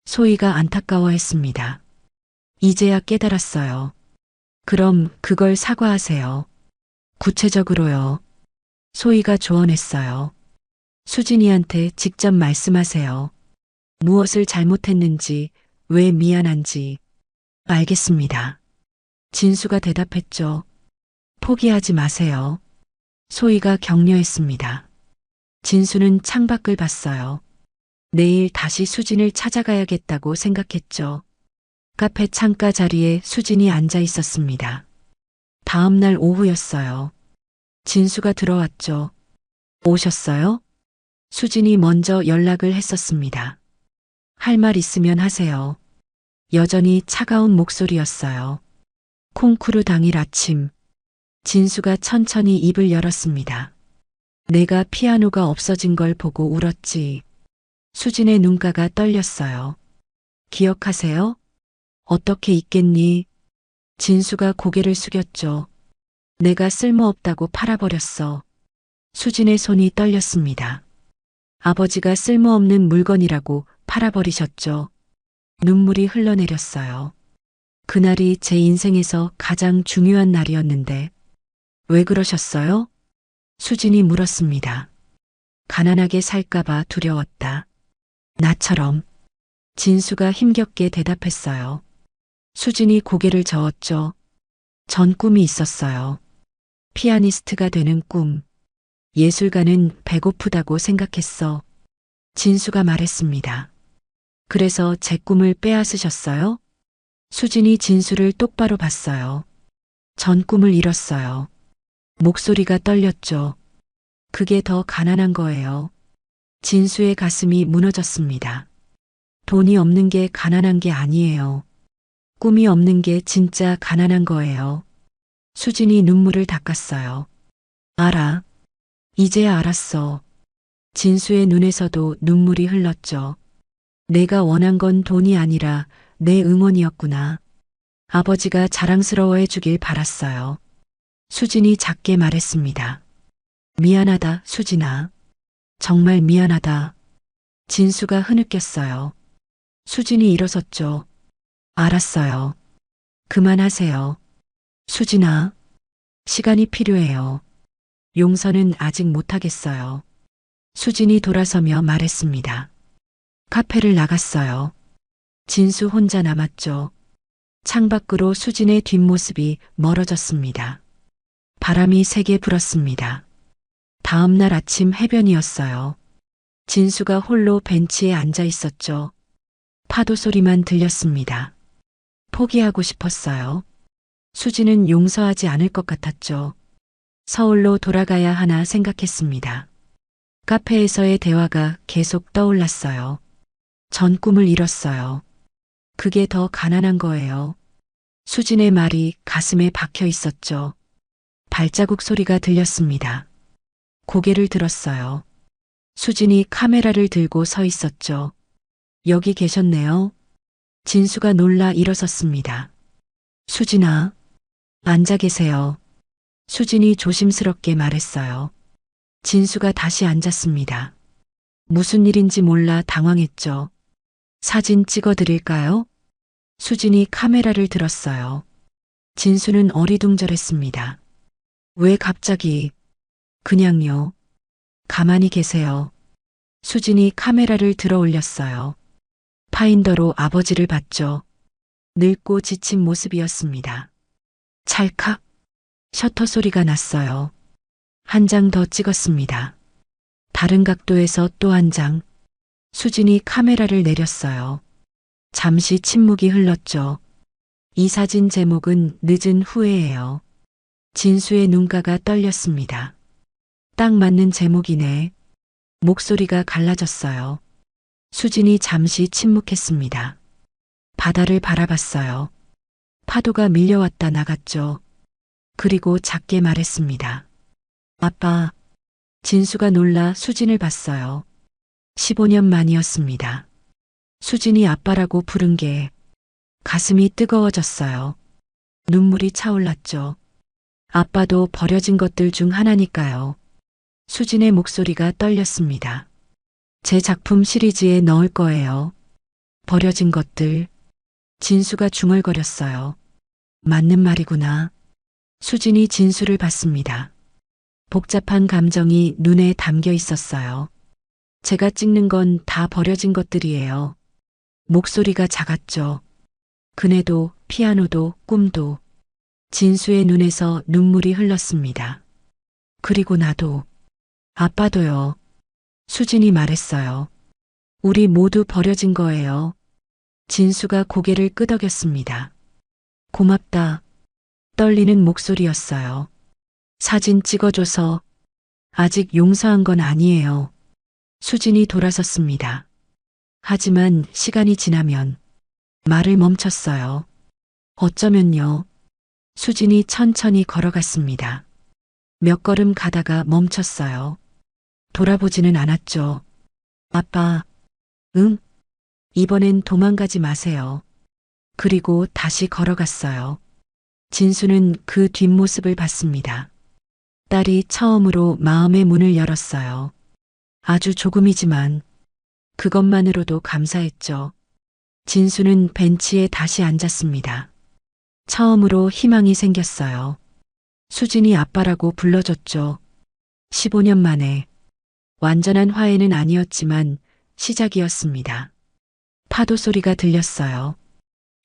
소희가 안타까워했습니다. 이제야 깨달았어요. 그럼 그걸 사과하세요. 구체적으로요. 소희가 조언했어요. 수진이한테 직접 말씀하세요. 무엇을 잘못했는지, 왜 미안한지. 알겠습니다. 진수가 대답했죠. 포기하지 마세요. 소희가 격려했습니다. 진수는 창밖을 봤어요. 내일 다시 수진을 찾아가야겠다고 생각했죠. 카페 창가 자리에 수진이 앉아 있었습니다. 다음 날 오후였어요. 진수가 들어왔죠. 오셨어요? 수진이 먼저 연락을 했었습니다. 할 말 있으면 하세요. 여전히 차가운 목소리였어요. 콩쿠르 당일 아침, 진수가 천천히 입을 열었습니다. 내가 피아노가 없어진 걸 보고 울었지. 수진의 눈가가 떨렸어요. 기억하세요? 어떻게 잊겠니? 진수가 고개를 숙였죠. 내가 쓸모없다고 팔아버렸어. 수진의 손이 떨렸습니다. 아버지가 쓸모없는 물건이라고 팔아버리셨죠. 눈물이 흘러내렸어요. 그날이 제 인생에서 가장 중요한 날이었는데 왜 그러셨어요? 수진이 물었습니다. 가난하게 살까봐 두려웠다. 나처럼. 진수가 힘겹게 대답했어요. 수진이 고개를 저었죠. 전 꿈이 있었어요. 피아니스트가 되는 꿈. 예술가는 배고프다고 생각했어. 진수가 말했습니다. 그래서 제 꿈을 빼앗으셨어요? 수진이 진수를 똑바로 봤어요. 전 꿈을 잃었어요. 목소리가 떨렸죠. 그게 더 가난한 거예요. 진수의 가슴이 무너졌습니다. 돈이 없는 게 가난한 게 아니에요. 꿈이 없는 게 진짜 가난한 거예요. 수진이 눈물을 닦았어요. 알아. 이제야 알았어. 진수의 눈에서도 눈물이 흘렀죠. 내가 원한 건 돈이 아니라 내 응원이었구나. 아버지가 자랑스러워해 주길 바랐어요. 수진이 작게 말했습니다. 미안하다, 수진아. 정말 미안하다. 진수가 흐느꼈어요. 수진이 일어섰죠. 알았어요. 그만하세요. 수진아, 시간이 필요해요. 용서는 아직 못하겠어요. 수진이 돌아서며 말했습니다. 카페를 나갔어요. 진수 혼자 남았죠. 창밖으로 수진의 뒷모습이 멀어졌습니다. 바람이 세게 불었습니다. 다음 날 아침 해변이었어요. 진수가 홀로 벤치에 앉아 있었죠. 파도 소리만 들렸습니다. 포기하고 싶었어요. 수진은 용서하지 않을 것 같았죠. 서울로 돌아가야 하나 생각했습니다. 카페에서의 대화가 계속 떠올랐어요. 전 꿈을 잃었어요. 그게 더 가난한 거예요. 수진의 말이 가슴에 박혀 있었죠. 발자국 소리가 들렸습니다. 고개를 들었어요. 수진이 카메라를 들고 서 있었죠. 여기 계셨네요. 진수가 놀라 일어섰습니다. 수진아, 앉아 계세요. 수진이 조심스럽게 말했어요. 진수가 다시 앉았습니다. 무슨 일인지 몰라 당황했죠. 사진 찍어 드릴까요? 수진이 카메라를 들었어요. 진수는 어리둥절했습니다. 왜 갑자기? 그냥요. 가만히 계세요. 수진이 카메라를 들어 올렸어요. 파인더로 아버지를 봤죠. 늙고 지친 모습이었습니다. 찰칵. 셔터 소리가 났어요. 한 장 더 찍었습니다. 다른 각도에서 또 한 장. 수진이 카메라를 내렸어요. 잠시 침묵이 흘렀죠. 이 사진 제목은 늦은 후회예요. 진수의 눈가가 떨렸습니다. 딱 맞는 제목이네. 목소리가 갈라졌어요. 수진이 잠시 침묵했습니다. 바다를 바라봤어요. 파도가 밀려왔다 나갔죠. 그리고 작게 말했습니다. 아빠. 진수가 놀라 수진을 봤어요. 15년 만이었습니다. 수진이 아빠라고 부른 게 가슴이 뜨거워졌어요. 눈물이 차올랐죠. 아빠도 버려진 것들 중 하나니까요. 수진의 목소리가 떨렸습니다. 제 작품 시리즈에 넣을 거예요. 버려진 것들. 진수가 중얼거렸어요. 맞는 말이구나. 수진이 진수를 봤습니다. 복잡한 감정이 눈에 담겨 있었어요. 제가 찍는 건 다 버려진 것들이에요. 목소리가 작았죠. 그네도, 피아노도, 꿈도. 진수의 눈에서 눈물이 흘렀습니다. 그리고 나도, 아빠도요. 수진이 말했어요. 우리 모두 버려진 거예요. 진수가 고개를 끄덕였습니다. 고맙다. 떨리는 목소리였어요. 사진 찍어줘서 아직 용서한 건 아니에요. 수진이 돌아섰습니다. 하지만 시간이 지나면 말을 멈췄어요. 어쩌면요. 수진이 천천히 걸어갔습니다. 몇 걸음 가다가 멈췄어요. 돌아보지는 않았죠. 아빠, 응, 이번엔 도망가지 마세요. 그리고 다시 걸어갔어요. 진수는 그 뒷모습을 봤습니다. 딸이 처음으로 마음의 문을 열었어요. 아주 조금이지만 그것만으로도 감사했죠. 진수는 벤치에 다시 앉았습니다. 처음으로 희망이 생겼어요. 수진이 아빠라고 불러줬죠. 15년 만에. 완전한 화해는 아니었지만 시작이었습니다. 파도 소리가 들렸어요.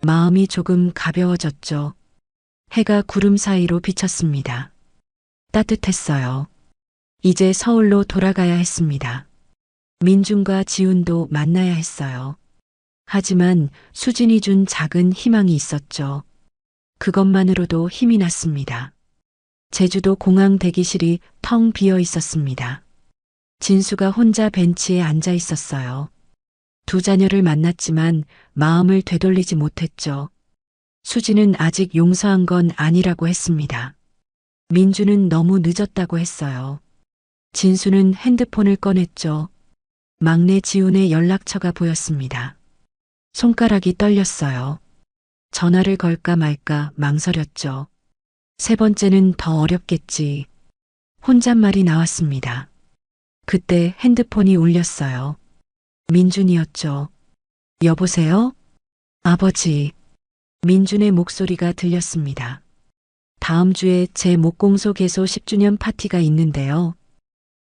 마음이 조금 가벼워졌죠. 해가 구름 사이로 비쳤습니다. 따뜻했어요. 이제 서울로 돌아가야 했습니다. 민준과 지훈도 만나야 했어요. 하지만 수진이 준 작은 희망이 있었죠. 그것만으로도 힘이 났습니다. 제주도 공항 대기실이 텅 비어 있었습니다. 진수가 혼자 벤치에 앉아 있었어요. 두 자녀를 만났지만 마음을 되돌리지 못했죠. 수지는 아직 용서한 건 아니라고 했습니다. 민주는 너무 늦었다고 했어요. 진수는 핸드폰을 꺼냈죠. 막내 지훈의 연락처가 보였습니다. 손가락이 떨렸어요. 전화를 걸까 말까 망설였죠. 세 번째는 더 어렵겠지. 혼잣말이 나왔습니다. 그때 핸드폰이 울렸어요. 민준이었죠. 여보세요? 아버지. 민준의 목소리가 들렸습니다. 다음 주에 제 목공소 개소 10주년 파티가 있는데요.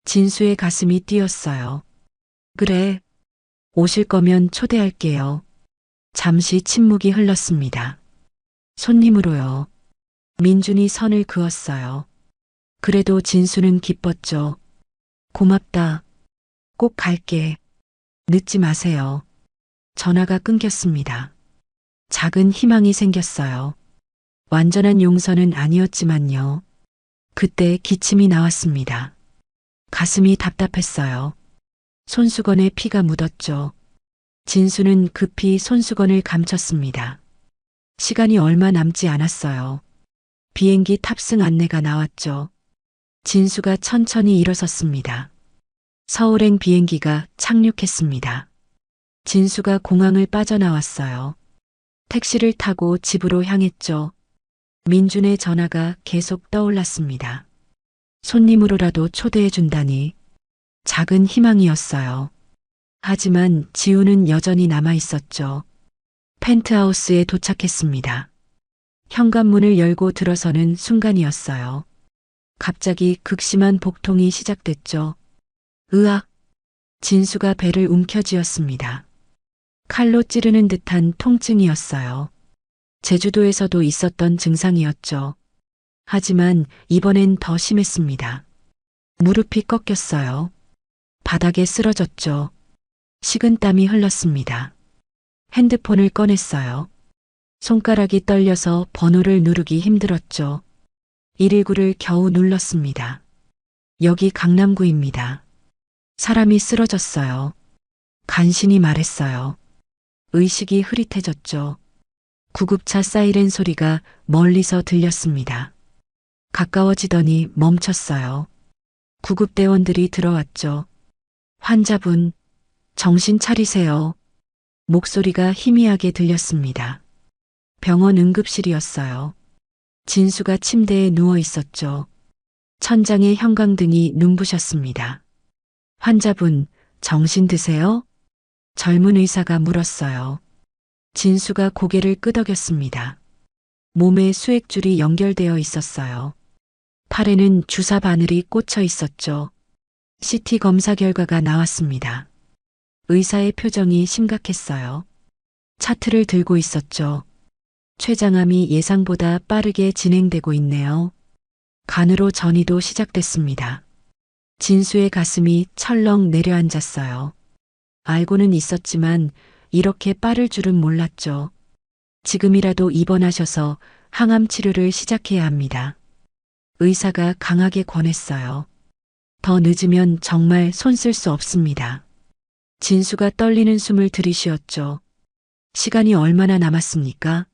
진수의 가슴이 뛰었어요. 그래. 오실 거면 초대할게요. 잠시 침묵이 흘렀습니다. 손님으로요. 민준이 선을 그었어요. 그래도 진수는 기뻤죠. 고맙다. 꼭 갈게. 늦지 마세요. 전화가 끊겼습니다. 작은 희망이 생겼어요. 완전한 용서는 아니었지만요. 그때 기침이 나왔습니다. 가슴이 답답했어요. 손수건에 피가 묻었죠. 진수는 급히 손수건을 감췄습니다. 시간이 얼마 남지 않았어요. 비행기 탑승 안내가 나왔죠. 진수가 천천히 일어섰습니다. 서울행 비행기가 착륙했습니다. 진수가 공항을 빠져나왔어요. 택시를 타고 집으로 향했죠. 민준의 전화가 계속 떠올랐습니다. 손님으로라도 초대해 준다니. 작은 희망이었어요. 하지만 지우는 여전히 남아 있었죠. 펜트하우스에 도착했습니다. 현관문을 열고 들어서는 순간이었어요. 갑자기 극심한 복통이 시작됐죠. 으악! 진수가 배를 움켜쥐었습니다. 칼로 찌르는 듯한 통증이었어요. 제주도에서도 있었던 증상이었죠. 하지만 이번엔 더 심했습니다. 무릎이 꺾였어요. 바닥에 쓰러졌죠. 식은땀이 흘렀습니다. 핸드폰을 꺼냈어요. 손가락이 떨려서 번호를 누르기 힘들었죠. 119를 겨우 눌렀습니다. 여기 강남구입니다. 사람이 쓰러졌어요. 간신히 말했어요. 의식이 흐릿해졌죠. 구급차 사이렌 소리가 멀리서 들렸습니다. 가까워지더니 멈췄어요. 구급대원들이 들어왔죠. 환자분, 정신 차리세요. 목소리가 희미하게 들렸습니다. 병원 응급실이었어요. 진수가 침대에 누워 있었죠. 천장에 형광등이 눈부셨습니다. 환자분, 정신 드세요? 젊은 의사가 물었어요. 진수가 고개를 끄덕였습니다. 몸에 수액줄이 연결되어 있었어요. 팔에는 주사 바늘이 꽂혀 있었죠. CT 검사 결과가 나왔습니다. 의사의 표정이 심각했어요. 차트를 들고 있었죠. 췌장암이 예상보다 빠르게 진행되고 있네요. 간으로 전이도 시작됐습니다. 진수의 가슴이 철렁 내려앉았어요. 알고는 있었지만 이렇게 빠를 줄은 몰랐죠. 지금이라도 입원하셔서 항암 치료를 시작해야 합니다. 의사가 강하게 권했어요. 더 늦으면 정말 손 쓸 수 없습니다. 진수가 떨리는 숨을 들이쉬었죠. 시간이 얼마나 남았습니까?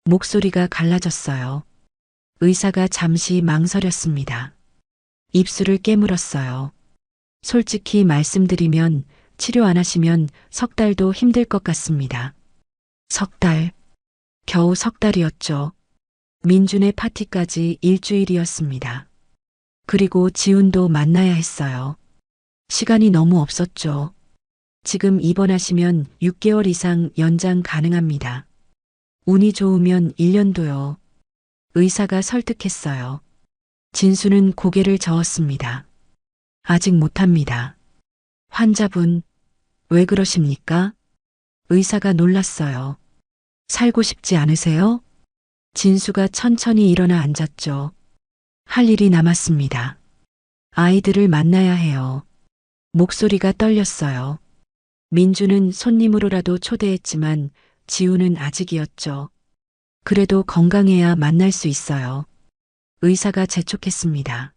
목소리가 갈라졌어요. 의사가 잠시 망설였습니다. 입술을 깨물었어요. 솔직히 말씀드리면 치료 안 하시면 석 달도 힘들 것 같습니다. 석 달. 겨우 석 달이었죠. 민준의 파티까지 일주일이었습니다. 그리고 지훈도 만나야 했어요. 시간이 너무 없었죠. 지금 입원하시면 6개월 이상 연장 가능합니다. 운이 좋으면 1년도요. 의사가 설득했어요. 진수는 고개를 저었습니다. 아직 못합니다. 환자분, 왜 그러십니까? 의사가 놀랐어요. 살고 싶지 않으세요? 진수가 천천히 일어나 앉았죠. 할 일이 남았습니다. 아이들을 만나야 해요. 목소리가 떨렸어요. 민주는 손님으로라도 초대했지만 지우는 아직이었죠. 그래도 건강해야 만날 수 있어요. 의사가 재촉했습니다.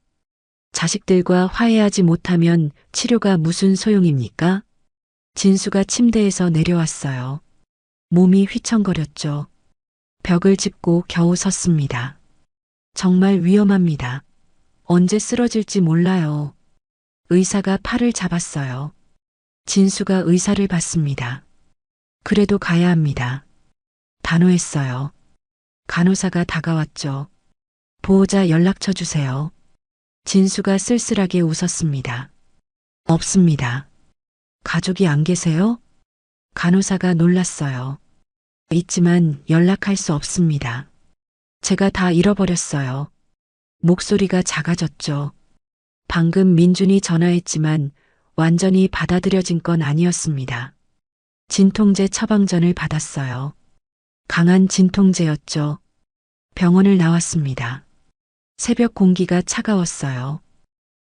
자식들과 화해하지 못하면 치료가 무슨 소용입니까? 진수가 침대에서 내려왔어요. 몸이 휘청거렸죠. 벽을 짚고 겨우 섰습니다. 정말 위험합니다. 언제 쓰러질지 몰라요. 의사가 팔을 잡았어요. 진수가 의사를 봤습니다. 그래도 가야 합니다. 단호했어요. 간호사가 다가왔죠. 보호자 연락처 주세요. 진수가 쓸쓸하게 웃었습니다. 없습니다. 가족이 안 계세요? 간호사가 놀랐어요. 있지만 연락할 수 없습니다. 제가 다 잃어버렸어요. 목소리가 작아졌죠. 방금 민준이 전화했지만 완전히 받아들여진 건 아니었습니다. 진통제 처방전을 받았어요. 강한 진통제였죠. 병원을 나왔습니다. 새벽 공기가 차가웠어요.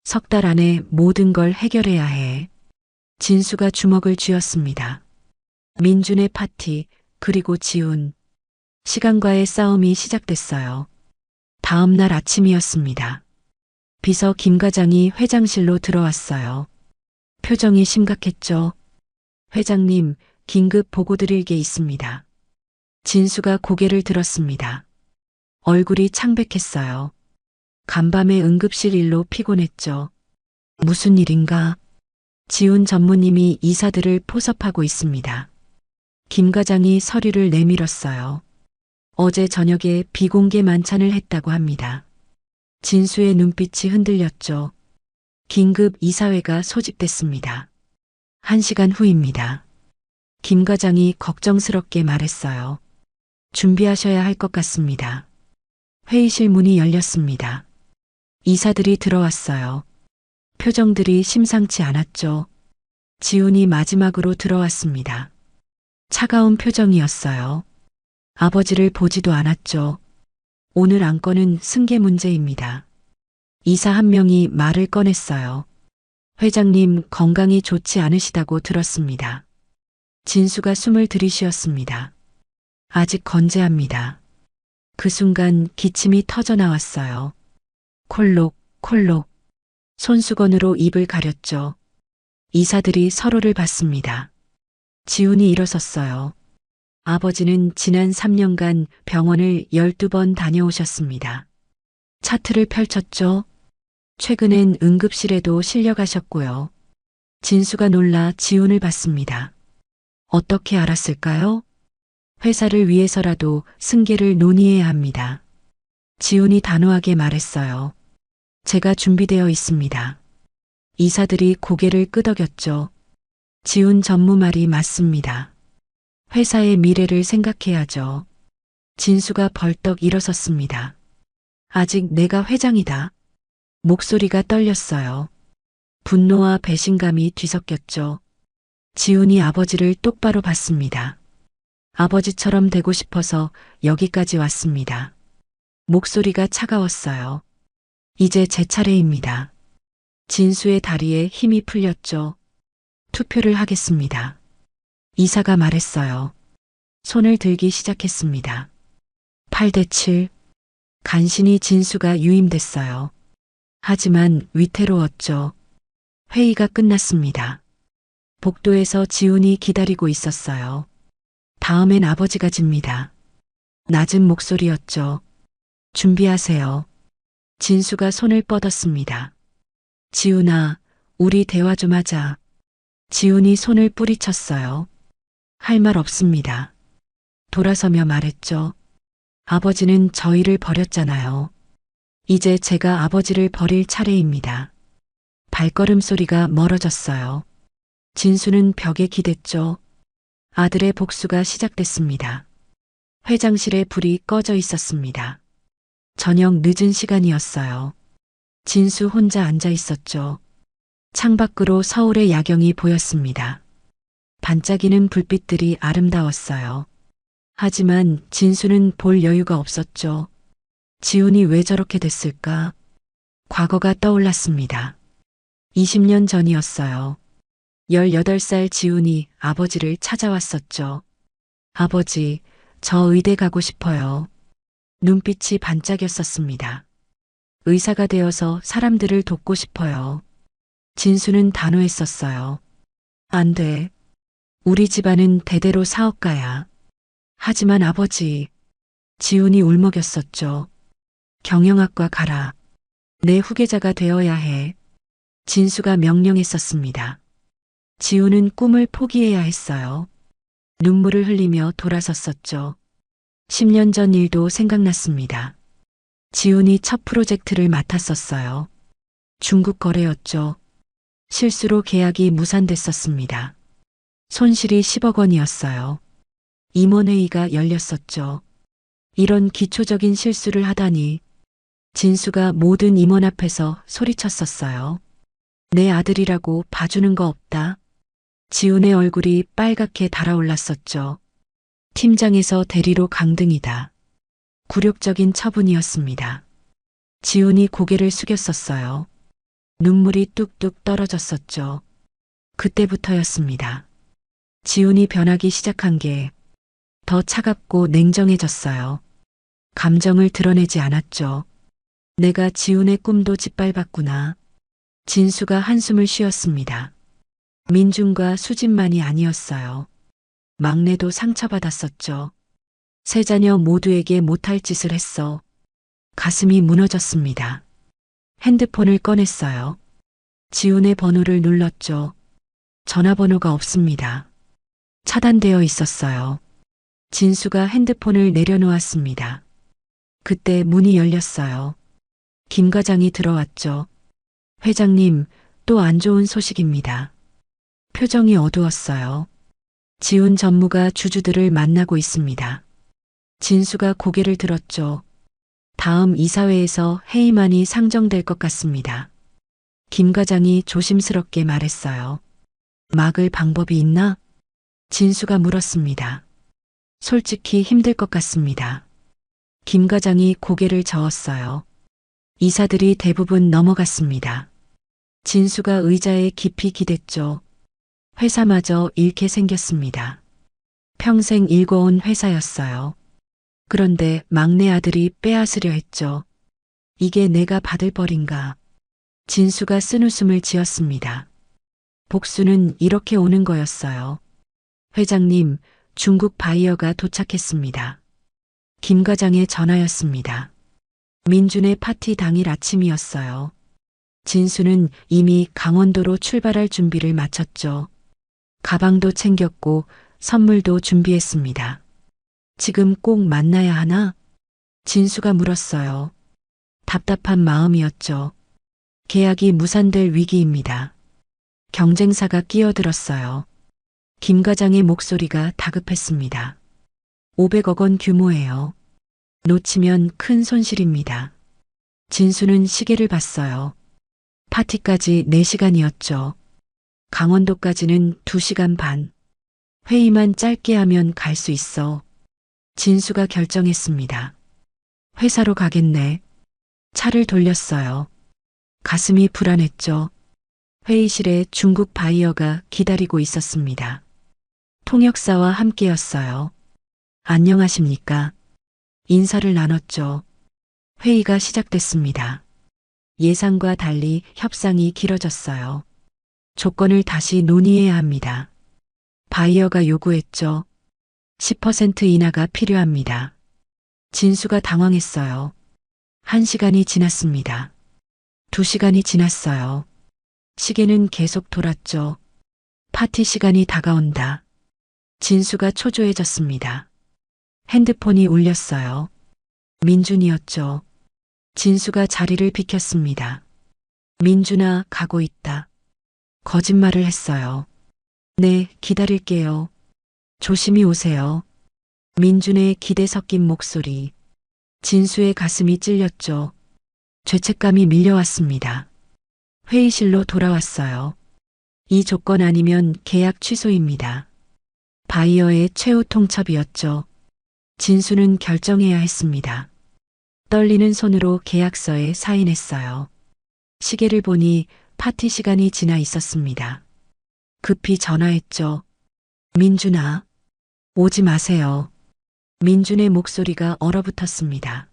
석 달 안에 모든 걸 해결해야 해. 진수가 주먹을 쥐었습니다. 민준의 파티, 그리고 지훈. 시간과의 싸움이 시작됐어요. 다음 날 아침이었습니다. 비서 김 과장이 회장실로 들어왔어요. 표정이 심각했죠. 회장님, 긴급 보고드릴 게 있습니다. 진수가 고개를 들었습니다. 얼굴이 창백했어요. 간밤에 응급실 일로 피곤했죠. 무슨 일인가? 지훈 전무님이 이사들을 포섭하고 있습니다. 김 과장이 서류를 내밀었어요. 어제 저녁에 비공개 만찬을 했다고 합니다. 진수의 눈빛이 흔들렸죠. 긴급 이사회가 소집됐습니다. 1시간 후입니다. 김 과장이 걱정스럽게 말했어요. 준비하셔야 할 것 같습니다. 회의실 문이 열렸습니다. 이사들이 들어왔어요. 표정들이 심상치 않았죠. 지훈이 마지막으로 들어왔습니다. 차가운 표정이었어요. 아버지를 보지도 않았죠. 오늘 안건은 승계 문제입니다. 이사 한 명이 말을 꺼냈어요. 회장님 건강이 좋지 않으시다고 들었습니다. 진수가 숨을 들이쉬었습니다. 아직 건재합니다. 그 순간 기침이 터져 나왔어요. 콜록, 콜록. 손수건으로 입을 가렸죠. 이사들이 서로를 봤습니다. 지훈이 일어섰어요. 아버지는 지난 3년간 병원을 12번 다녀오셨습니다. 차트를 펼쳤죠. 최근엔 응급실에도 실려가셨고요. 진수가 놀라 지훈을 봤습니다. 어떻게 알았을까요? 회사를 위해서라도 승계를 논의해야 합니다. 지훈이 단호하게 말했어요. 제가 준비되어 있습니다. 이사들이 고개를 끄덕였죠. 지훈 전무 말이 맞습니다. 회사의 미래를 생각해야죠. 진수가 벌떡 일어섰습니다. 아직 내가 회장이다. 목소리가 떨렸어요. 분노와 배신감이 뒤섞였죠. 지훈이 아버지를 똑바로 봤습니다. 아버지처럼 되고 싶어서 여기까지 왔습니다. 목소리가 차가웠어요. 이제 제 차례입니다. 진수의 다리에 힘이 풀렸죠. 투표를 하겠습니다. 이사가 말했어요. 손을 들기 시작했습니다. 8대 7. 간신히 진수가 유임됐어요. 하지만 위태로웠죠. 회의가 끝났습니다. 복도에서 지훈이 기다리고 있었어요. 다음엔 아버지가 집니다. 낮은 목소리였죠. 준비하세요. 진수가 손을 뻗었습니다. 지훈아, 우리 대화 좀 하자. 지훈이 손을 뿌리쳤어요. 할 말 없습니다. 돌아서며 말했죠. 아버지는 저희를 버렸잖아요. 이제 제가 아버지를 버릴 차례입니다. 발걸음 소리가 멀어졌어요. 진수는 벽에 기댔죠. 아들의 복수가 시작됐습니다. 회장실에 불이 꺼져 있었습니다. 저녁 늦은 시간이었어요. 진수 혼자 앉아 있었죠. 창밖으로 서울의 야경이 보였습니다. 반짝이는 불빛들이 아름다웠어요. 하지만 진수는 볼 여유가 없었죠. 지훈이 왜 저렇게 됐을까? 과거가 떠올랐습니다. 20년 전이었어요. 18살 지훈이 아버지를 찾아왔었죠. 아버지, 저 의대 가고 싶어요. 눈빛이 반짝였었습니다. 의사가 되어서 사람들을 돕고 싶어요. 진수는 단호했었어요. 안 돼. 우리 집안은 대대로 사업가야. 하지만 아버지, 지훈이 울먹였었죠. 경영학과 가라. 내 후계자가 되어야 해. 진수가 명령했었습니다. 지훈은 꿈을 포기해야 했어요. 눈물을 흘리며 돌아섰었죠. 10년 전 일도 생각났습니다. 지훈이 첫 프로젝트를 맡았었어요. 중국 거래였죠. 실수로 계약이 무산됐었습니다. 손실이 10억 원이었어요. 임원회의가 열렸었죠. 이런 기초적인 실수를 하다니. 진수가 모든 임원 앞에서 소리쳤었어요. 내 아들이라고 봐주는 거 없다. 지훈의 얼굴이 빨갛게 달아올랐었죠. 팀장에서 대리로 강등이다. 굴욕적인 처분이었습니다. 지훈이 고개를 숙였었어요. 눈물이 뚝뚝 떨어졌었죠. 그때부터였습니다. 지훈이 변하기 시작한 게 더 차갑고 냉정해졌어요. 감정을 드러내지 않았죠. 내가 지훈의 꿈도 짓밟았구나. 진수가 한숨을 쉬었습니다. 민준과 수진만이 아니었어요. 막내도 상처받았었죠. 세 자녀 모두에게 못할 짓을 했어. 가슴이 무너졌습니다. 핸드폰을 꺼냈어요. 지훈의 번호를 눌렀죠. 전화번호가 없습니다. 차단되어 있었어요. 진수가 핸드폰을 내려놓았습니다. 그때 문이 열렸어요. 김 과장이 들어왔죠. 회장님, 또 안 좋은 소식입니다. 표정이 어두웠어요. 지훈 전무가 주주들을 만나고 있습니다. 진수가 고개를 들었죠. 다음 이사회에서 해임안이 상정될 것 같습니다. 김 과장이 조심스럽게 말했어요. 막을 방법이 있나? 진수가 물었습니다. 솔직히 힘들 것 같습니다. 김 과장이 고개를 저었어요. 이사들이 대부분 넘어갔습니다. 진수가 의자에 깊이 기댔죠. 회사마저 잃게 생겼습니다. 평생 일궈온 회사였어요. 그런데 막내 아들이 빼앗으려 했죠. 이게 내가 받을 벌인가. 진수가 쓴웃음을 지었습니다. 복수는 이렇게 오는 거였어요. 회장님, 중국 바이어가 도착했습니다. 김 과장의 전화였습니다. 민준의 파티 당일 아침이었어요. 진수는 이미 강원도로 출발할 준비를 마쳤죠. 가방도 챙겼고 선물도 준비했습니다. 지금 꼭 만나야 하나? 진수가 물었어요. 답답한 마음이었죠. 계약이 무산될 위기입니다. 경쟁사가 끼어들었어요. 김 과장의 목소리가 다급했습니다. 500억 원 규모예요. 놓치면 큰 손실입니다. 진수는 시계를 봤어요. 파티까지 4시간이었죠. 강원도까지는 2시간 반. 회의만 짧게 하면 갈 수 있어. 진수가 결정했습니다. 회사로 가겠네. 차를 돌렸어요. 가슴이 불안했죠. 회의실에 중국 바이어가 기다리고 있었습니다. 통역사와 함께였어요. 안녕하십니까? 인사를 나눴죠. 회의가 시작됐습니다. 예상과 달리 협상이 길어졌어요. 조건을 다시 논의해야 합니다. 바이어가 요구했죠. 10% 인하가 필요합니다. 진수가 당황했어요. 1시간이 지났습니다. 2시간이 지났어요. 시계는 계속 돌았죠. 파티 시간이 다가온다. 진수가 초조해졌습니다. 핸드폰이 울렸어요. 민준이었죠. 진수가 자리를 비켰습니다. 민준아, 가고 있다. 거짓말을 했어요. 네, 기다릴게요. 조심히 오세요. 민준의 기대 섞인 목소리. 진수의 가슴이 찔렸죠. 죄책감이 밀려왔습니다. 회의실로 돌아왔어요. 이 조건 아니면 계약 취소입니다. 바이어의 최후 통첩이었죠. 진수는 결정해야 했습니다. 떨리는 손으로 계약서에 사인했어요. 시계를 보니 파티 시간이 지나 있었습니다. 급히 전화했죠. 민준아, 오지 마세요. 민준의 목소리가 얼어붙었습니다.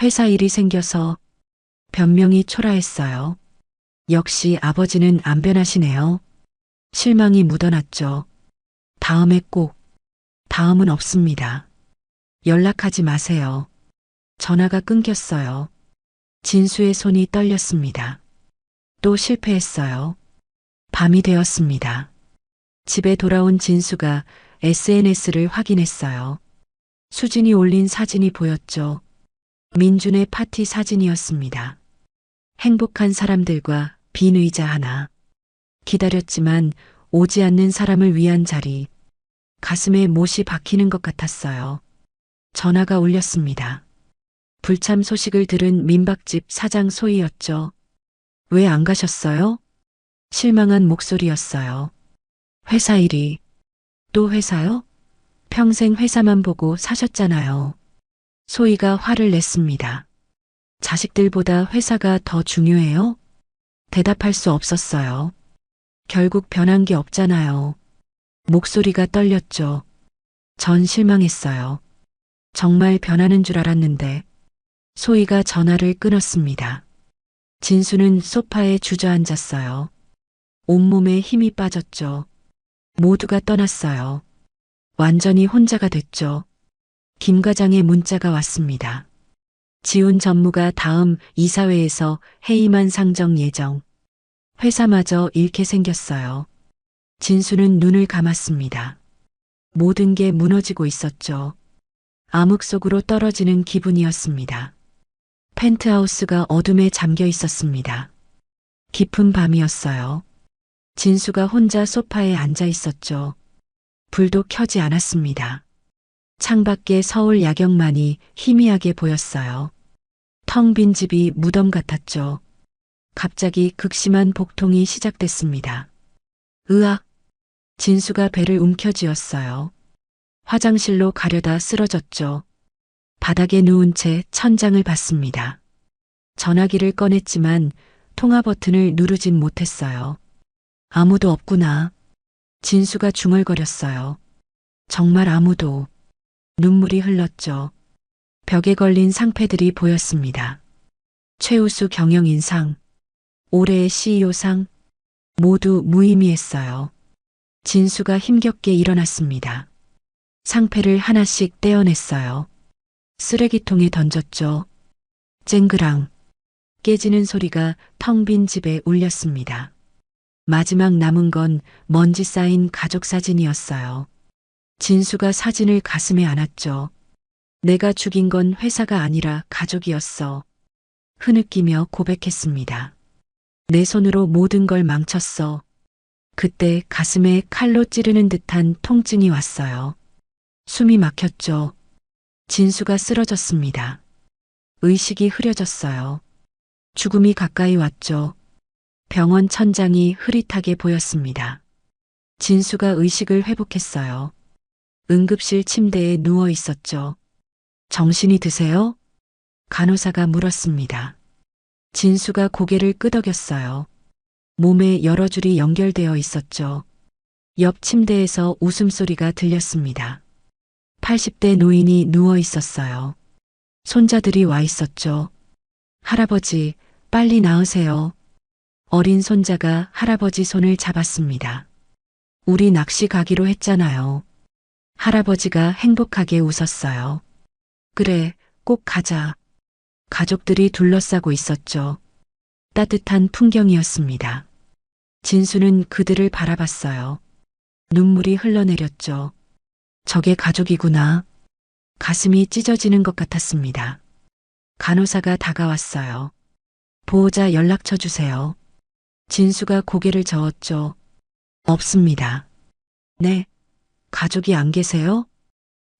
회사 일이 생겨서 변명이 초라했어요. 역시 아버지는 안 변하시네요. 실망이 묻어났죠. 다음에 꼭. 다음은 없습니다. 연락하지 마세요. 전화가 끊겼어요. 진수의 손이 떨렸습니다. 또 실패했어요. 밤이 되었습니다. 집에 돌아온 진수가 SNS를 확인했어요. 수진이 올린 사진이 보였죠. 민준의 파티 사진이었습니다. 행복한 사람들과 빈 의자 하나. 기다렸지만 오지 않는 사람을 위한 자리. 가슴에 못이 박히는 것 같았어요. 전화가 울렸습니다. 불참 소식을 들은 민박집 사장 소희였죠. 왜 안 가셨어요? 실망한 목소리였어요. 회사 일이. 또 회사요? 평생 회사만 보고 사셨잖아요. 소희가 화를 냈습니다. 자식들보다 회사가 더 중요해요? 대답할 수 없었어요. 결국 변한 게 없잖아요. 목소리가 떨렸죠. 전 실망했어요. 정말 변하는 줄 알았는데. 소희가 전화를 끊었습니다. 진수는 소파에 주저앉았어요. 온몸에 힘이 빠졌죠. 모두가 떠났어요. 완전히 혼자가 됐죠. 김 과장의 문자가 왔습니다. 지훈 전무가 다음 이사회에서 해임안 상정 예정. 회사마저 잃게 생겼어요. 진수는 눈을 감았습니다. 모든 게 무너지고 있었죠. 암흑 속으로 떨어지는 기분이었습니다. 펜트하우스가 어둠에 잠겨 있었습니다. 깊은 밤이었어요. 진수가 혼자 소파에 앉아 있었죠. 불도 켜지 않았습니다. 창밖에 서울 야경만이 희미하게 보였어요. 텅 빈 집이 무덤 같았죠. 갑자기 극심한 복통이 시작됐습니다. 으악! 진수가 배를 움켜쥐었어요. 화장실로 가려다 쓰러졌죠. 바닥에 누운 채 천장을 봤습니다. 전화기를 꺼냈지만 통화 버튼을 누르진 못했어요. 아무도 없구나. 진수가 중얼거렸어요. 정말 아무도. 눈물이 흘렀죠. 벽에 걸린 상패들이 보였습니다. 최우수 경영인상, 올해의 CEO상, 모두 무의미했어요. 진수가 힘겹게 일어났습니다. 상패를 하나씩 떼어냈어요. 쓰레기통에 던졌죠. 쨍그랑 깨지는 소리가 텅 빈 집에 울렸습니다. 마지막 남은 건 먼지 쌓인 가족 사진이었어요. 진수가 사진을 가슴에 안았죠. 내가 죽인 건 회사가 아니라 가족이었어. 흐느끼며 고백했습니다. 내 손으로 모든 걸 망쳤어. 그때 가슴에 칼로 찌르는 듯한 통증이 왔어요. 숨이 막혔죠. 진수가 쓰러졌습니다. 의식이 흐려졌어요. 죽음이 가까이 왔죠. 병원 천장이 흐릿하게 보였습니다. 진수가 의식을 회복했어요. 응급실 침대에 누워 있었죠. 정신이 드세요? 간호사가 물었습니다. 진수가 고개를 끄덕였어요. 몸에 여러 줄이 연결되어 있었죠. 옆 침대에서 웃음소리가 들렸습니다. 80대 노인이 누워 있었어요. 손자들이 와 있었죠. 할아버지, 빨리 나으세요. 어린 손자가 할아버지 손을 잡았습니다. 우리 낚시 가기로 했잖아요. 할아버지가 행복하게 웃었어요. 그래, 꼭 가자. 가족들이 둘러싸고 있었죠. 따뜻한 풍경이었습니다. 진수는 그들을 바라봤어요. 눈물이 흘러내렸죠. 저게 가족이구나. 가슴이 찢어지는 것 같았습니다. 간호사가 다가왔어요. 보호자 연락처 주세요. 진수가 고개를 저었죠. 없습니다. 네. 가족이 안 계세요?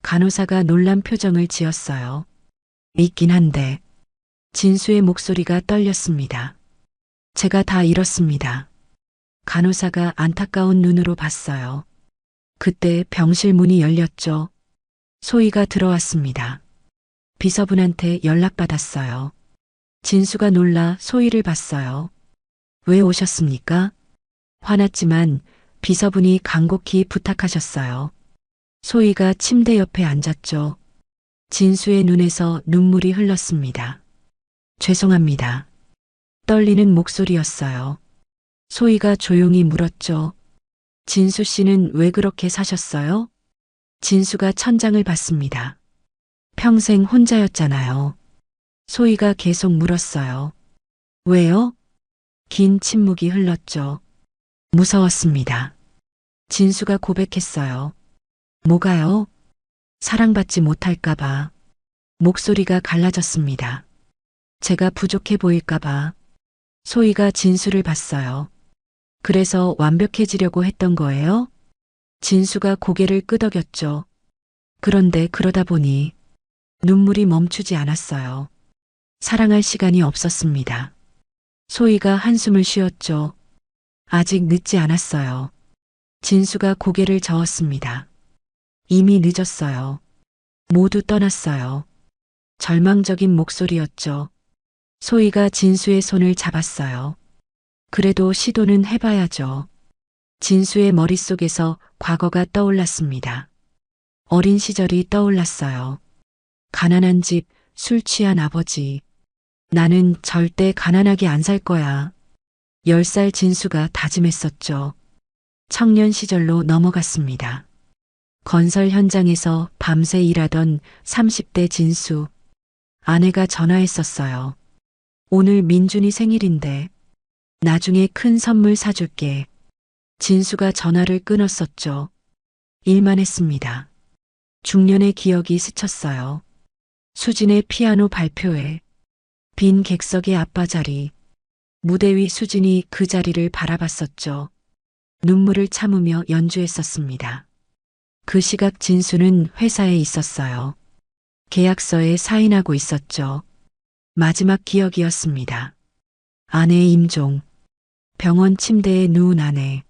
간호사가 놀란 표정을 지었어요. 있긴 한데. 진수의 목소리가 떨렸습니다. 제가 다 잃었습니다. 간호사가 안타까운 눈으로 봤어요. 그때 병실 문이 열렸죠. 소희가 들어왔습니다. 비서분한테 연락받았어요. 진수가 놀라 소희를 봤어요. 왜 오셨습니까? 화났지만 비서분이 간곡히 부탁하셨어요. 소희가 침대 옆에 앉았죠. 진수의 눈에서 눈물이 흘렀습니다. 죄송합니다. 떨리는 목소리였어요. 소희가 조용히 물었죠. 진수 씨는 왜 그렇게 사셨어요? 진수가 천장을 봤습니다. 평생 혼자였잖아요. 소희가 계속 물었어요. 왜요? 긴 침묵이 흘렀죠. 무서웠습니다. 진수가 고백했어요. 뭐가요? 사랑받지 못할까봐. 목소리가 갈라졌습니다. 제가 부족해 보일까봐. 소희가 진수를 봤어요. 그래서 완벽해지려고 했던 거예요? 진수가 고개를 끄덕였죠. 그런데 그러다 보니 눈물이 멈추지 않았어요. 사랑할 시간이 없었습니다. 소희가 한숨을 쉬었죠. 아직 늦지 않았어요. 진수가 고개를 저었습니다. 이미 늦었어요. 모두 떠났어요. 절망적인 목소리였죠. 소희가 진수의 손을 잡았어요. 그래도 시도는 해봐야죠. 진수의 머릿속에서 과거가 떠올랐습니다. 어린 시절이 떠올랐어요. 가난한 집, 술 취한 아버지. 나는 절대 가난하게 안 살 거야. 10살 진수가 다짐했었죠. 청년 시절로 넘어갔습니다. 건설 현장에서 밤새 일하던 30대 진수. 아내가 전화했었어요. 오늘 민준이 생일인데 나중에 큰 선물 사줄게. 진수가 전화를 끊었었죠. 일만 했습니다. 중년의 기억이 스쳤어요. 수진의 피아노 발표회. 빈 객석의 아빠 자리. 무대 위 수진이 그 자리를 바라봤었죠. 눈물을 참으며 연주했었습니다. 그 시각 진수는 회사에 있었어요. 계약서에 사인하고 있었죠. 마지막 기억이었습니다. 아내 임종. 병원 침대에 누운 아내.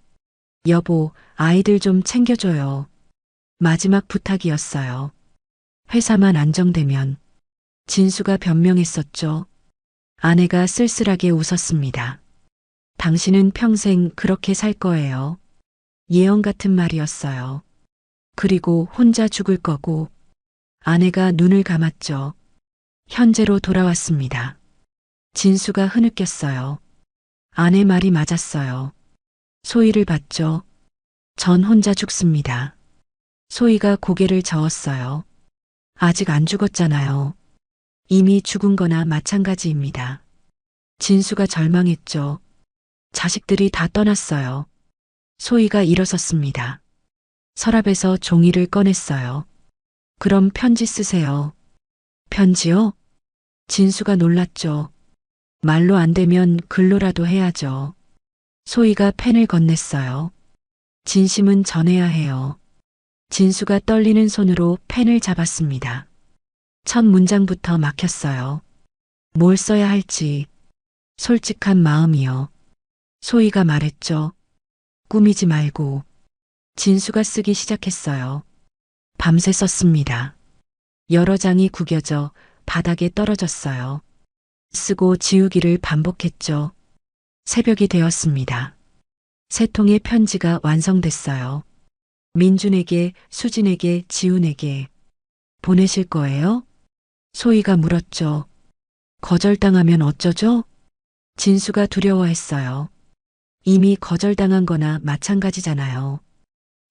여보, 아이들 좀 챙겨줘요. 마지막 부탁이었어요. 회사만 안정되면. 진수가 변명했었죠. 아내가 쓸쓸하게 웃었습니다. 당신은 평생 그렇게 살 거예요. 예언 같은 말이었어요. 그리고 혼자 죽을 거고. 아내가 눈을 감았죠. 현재로 돌아왔습니다. 진수가 흐느꼈어요. 아내 말이 맞았어요. 소희를 봤죠. 전 혼자 죽습니다. 소희가 고개를 저었어요. 아직 안 죽었잖아요. 이미 죽은 거나 마찬가지입니다. 진수가 절망했죠. 자식들이 다 떠났어요. 소희가 일어섰습니다. 서랍에서 종이를 꺼냈어요. 그럼 편지 쓰세요. 편지요? 진수가 놀랐죠. 말로 안 되면 글로라도 해야죠. 소희가 펜을 건넸어요. 진심은 전해야 해요. 진수가 떨리는 손으로 펜을 잡았습니다. 첫 문장부터 막혔어요. 뭘 써야 할지. 솔직한 마음이요. 소희가 말했죠. 꾸미지 말고. 진수가 쓰기 시작했어요. 밤새 썼습니다. 여러 장이 구겨져 바닥에 떨어졌어요. 쓰고 지우기를 반복했죠. 새벽이 되었습니다. 세 통의 편지가 완성됐어요. 민준에게, 수진에게, 지훈에게. 보내실 거예요? 소희가 물었죠. 거절당하면 어쩌죠? 진수가 두려워했어요. 이미 거절당한 거나 마찬가지잖아요.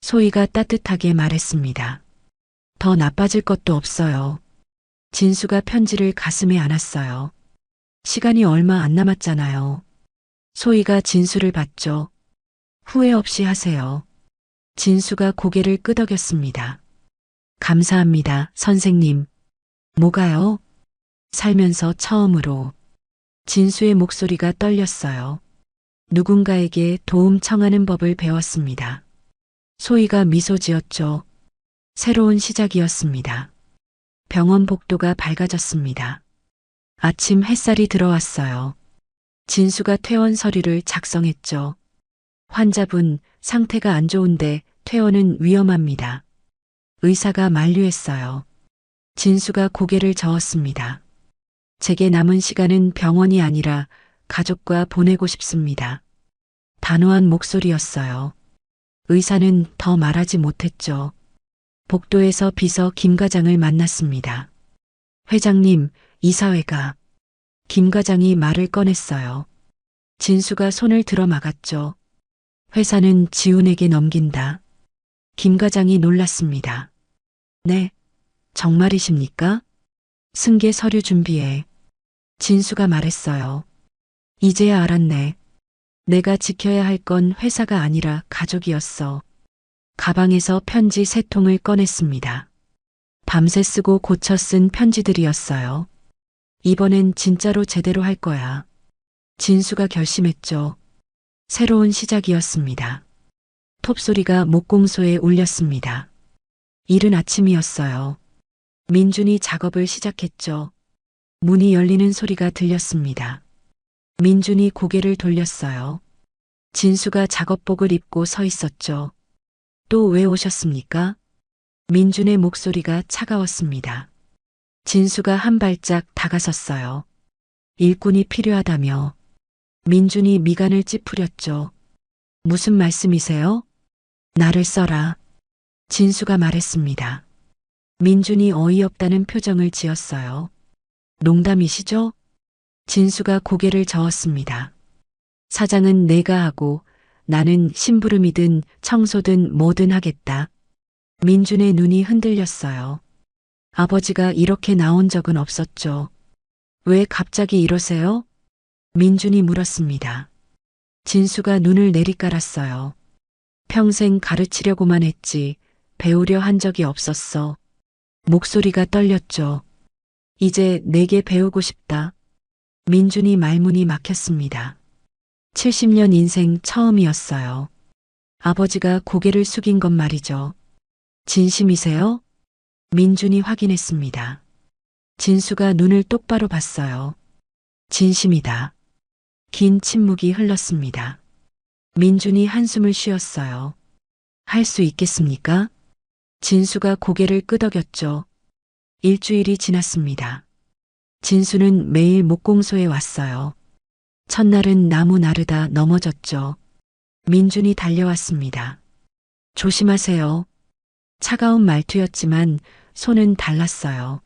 소희가 따뜻하게 말했습니다. 더 나빠질 것도 없어요. 진수가 편지를 가슴에 안았어요. 시간이 얼마 안 남았잖아요. 소희가 진수를 봤죠. 후회 없이 하세요. 진수가 고개를 끄덕였습니다. 감사합니다, 선생님. 뭐가요? 살면서 처음으로. 진수의 목소리가 떨렸어요. 누군가에게 도움 청하는 법을 배웠습니다. 소희가 미소 지었죠. 새로운 시작이었습니다. 병원 복도가 밝아졌습니다. 아침 햇살이 들어왔어요. 진수가 퇴원 서류를 작성했죠. 환자분 상태가 안 좋은데 퇴원은 위험합니다. 의사가 만류했어요. 진수가 고개를 저었습니다. 제게 남은 시간은 병원이 아니라 가족과 보내고 싶습니다. 단호한 목소리였어요. 의사는 더 말하지 못했죠. 복도에서 비서 김 과장을 만났습니다. 회장님, 이사회가. 김 과장이 말을 꺼냈어요. 진수가 손을 들어 막았죠. 회사는 지훈에게 넘긴다. 김 과장이 놀랐습니다. 네, 정말이십니까? 승계 서류 준비해. 진수가 말했어요. 이제야 알았네. 내가 지켜야 할 건 회사가 아니라 가족이었어. 가방에서 편지 3통을 꺼냈습니다. 밤새 쓰고 고쳐 쓴 편지들이었어요. 이번엔 진짜로 제대로 할 거야. 진수가 결심했죠. 새로운 시작이었습니다. 톱소리가 목공소에 울렸습니다. 이른 아침이었어요. 민준이 작업을 시작했죠. 문이 열리는 소리가 들렸습니다. 민준이 고개를 돌렸어요. 진수가 작업복을 입고 서 있었죠. 또 왜 오셨습니까? 민준의 목소리가 차가웠습니다. 진수가 한 발짝 다가섰어요. 일꾼이 필요하다며. 민준이 미간을 찌푸렸죠. 무슨 말씀이세요? 나를 써라. 진수가 말했습니다. 민준이 어이없다는 표정을 지었어요. 농담이시죠? 진수가 고개를 저었습니다. 사장은 내가 하고 나는 심부름이든 청소든 뭐든 하겠다. 민준의 눈이 흔들렸어요. 아버지가 이렇게 나온 적은 없었죠. 왜 갑자기 이러세요? 민준이 물었습니다. 진수가 눈을 내리깔았어요. 평생 가르치려고만 했지 배우려 한 적이 없었어. 목소리가 떨렸죠. 이제 내게 배우고 싶다. 민준이 말문이 막혔습니다. 70년 인생 처음이었어요. 아버지가 고개를 숙인 것 말이죠. 진심이세요? 민준이 확인했습니다. 진수가 눈을 똑바로 봤어요. 진심이다. 긴 침묵이 흘렀습니다. 민준이 한숨을 쉬었어요. 할 수 있겠습니까? 진수가 고개를 끄덕였죠. 일주일이 지났습니다. 진수는 매일 목공소에 왔어요. 첫날은 나무 나르다 넘어졌죠. 민준이 달려왔습니다. 조심하세요. 차가운 말투였지만 손은 달랐어요.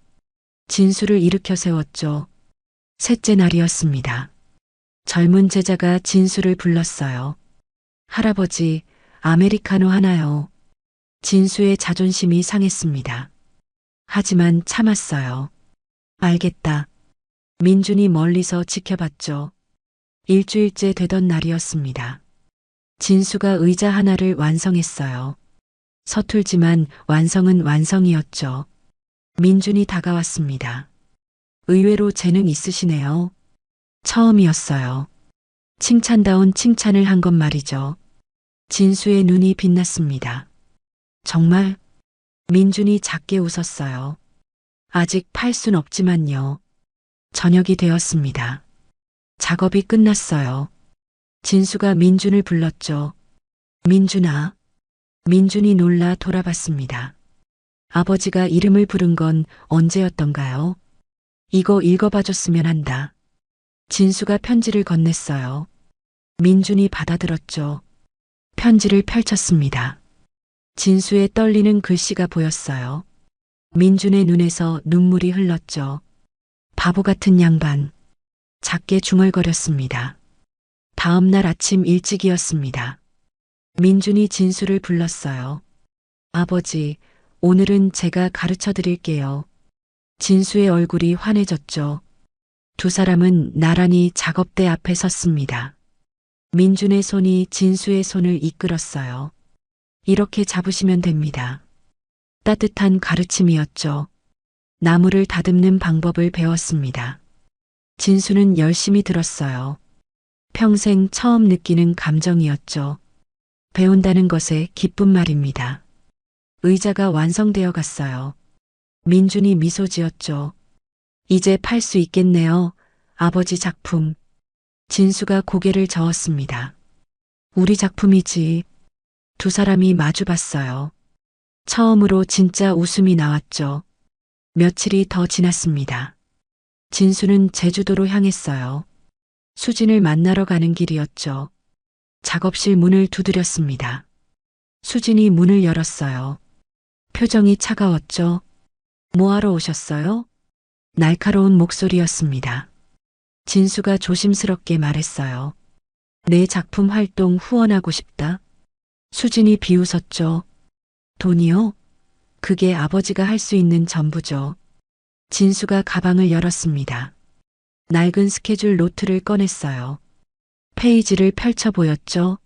진수를 일으켜 세웠죠. 셋째 날이었습니다. 젊은 제자가 진수를 불렀어요. 할아버지, 아메리카노 하나요. 진수의 자존심이 상했습니다. 하지만 참았어요. 알겠다. 민준이 멀리서 지켜봤죠. 일주일째 되던 날이었습니다. 진수가 의자 하나를 완성했어요. 서툴지만 완성은 완성이었죠. 민준이 다가왔습니다. 의외로 재능 있으시네요. 처음이었어요. 칭찬다운 칭찬을 한 것 말이죠. 진수의 눈이 빛났습니다. 정말? 민준이 작게 웃었어요. 아직 팔 순 없지만요. 저녁이 되었습니다. 작업이 끝났어요. 진수가 민준을 불렀죠. 민준아. 민준이 놀라 돌아봤습니다. 아버지가 이름을 부른 건 언제였던가요? 이거 읽어봐줬으면 한다. 진수가 편지를 건넸어요. 민준이 받아들었죠. 편지를 펼쳤습니다. 진수의 떨리는 글씨가 보였어요. 민준의 눈에서 눈물이 흘렀죠. 바보 같은 양반. 작게 중얼거렸습니다. 다음 날 아침 일찍이었습니다. 민준이 진수를 불렀어요. 아버지, 오늘은 제가 가르쳐 드릴게요. 진수의 얼굴이 환해졌죠. 두 사람은 나란히 작업대 앞에 섰습니다. 민준의 손이 진수의 손을 이끌었어요. 이렇게 잡으시면 됩니다. 따뜻한 가르침이었죠. 나무를 다듬는 방법을 배웠습니다. 진수는 열심히 들었어요. 평생 처음 느끼는 감정이었죠. 배운다는 것에 기쁜 말입니다. 의자가 완성되어 갔어요. 민준이 미소 지었죠. 이제 팔 수 있겠네요. 아버지 작품. 진수가 고개를 저었습니다. 우리 작품이지. 두 사람이 마주 봤어요. 처음으로 진짜 웃음이 나왔죠. 며칠이 더 지났습니다. 진수는 제주도로 향했어요. 수진을 만나러 가는 길이었죠. 작업실 문을 두드렸습니다. 수진이 문을 열었어요. 표정이 차가웠죠. 뭐하러 오셨어요? 날카로운 목소리였습니다. 진수가 조심스럽게 말했어요. 내 작품 활동 후원하고 싶다. 수진이 비웃었죠. 돈이요? 그게 아버지가 할 수 있는 전부죠. 진수가 가방을 열었습니다. 낡은 스케줄 노트를 꺼냈어요. 페이지를 펼쳐 보였죠.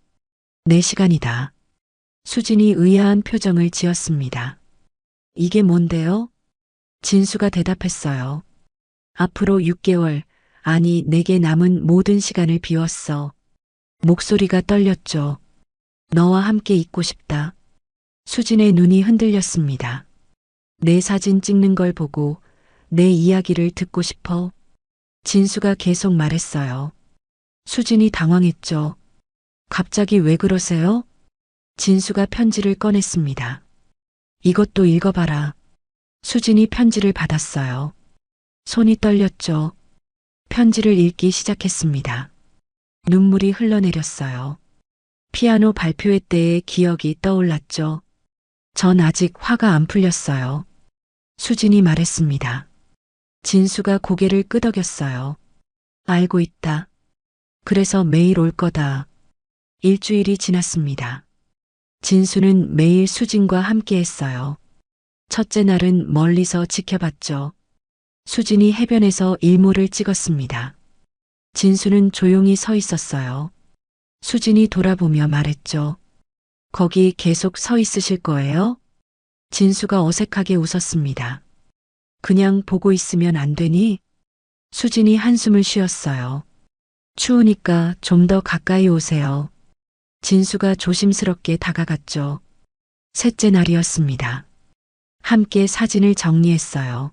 내 시간이다. 수진이 의아한 표정을 지었습니다. 이게 뭔데요? 진수가 대답했어요. 앞으로 6개월, 아니 내게 남은 모든 시간을 비웠어. 목소리가 떨렸죠. 너와 함께 있고 싶다. 수진의 눈이 흔들렸습니다. 내 사진 찍는 걸 보고 내 이야기를 듣고 싶어. 진수가 계속 말했어요. 수진이 당황했죠. 갑자기 왜 그러세요? 진수가 편지를 꺼냈습니다. 이것도 읽어봐라. 수진이 편지를 받았어요. 손이 떨렸죠. 편지를 읽기 시작했습니다. 눈물이 흘러내렸어요. 피아노 발표회 때의 기억이 떠올랐죠. 전 아직 화가 안 풀렸어요. 수진이 말했습니다. 진수가 고개를 끄덕였어요. 알고 있다. 그래서 매일 올 거다. 일주일이 지났습니다. 진수는 매일 수진과 함께 했어요. 첫째 날은 멀리서 지켜봤죠. 수진이 해변에서 일몰을 찍었습니다. 진수는 조용히 서 있었어요. 수진이 돌아보며 말했죠. 거기 계속 서 있으실 거예요? 진수가 어색하게 웃었습니다. 그냥 보고 있으면 안 되니? 수진이 한숨을 쉬었어요. 추우니까 좀 더 가까이 오세요. 진수가 조심스럽게 다가갔죠. 셋째 날이었습니다. 함께 사진을 정리했어요.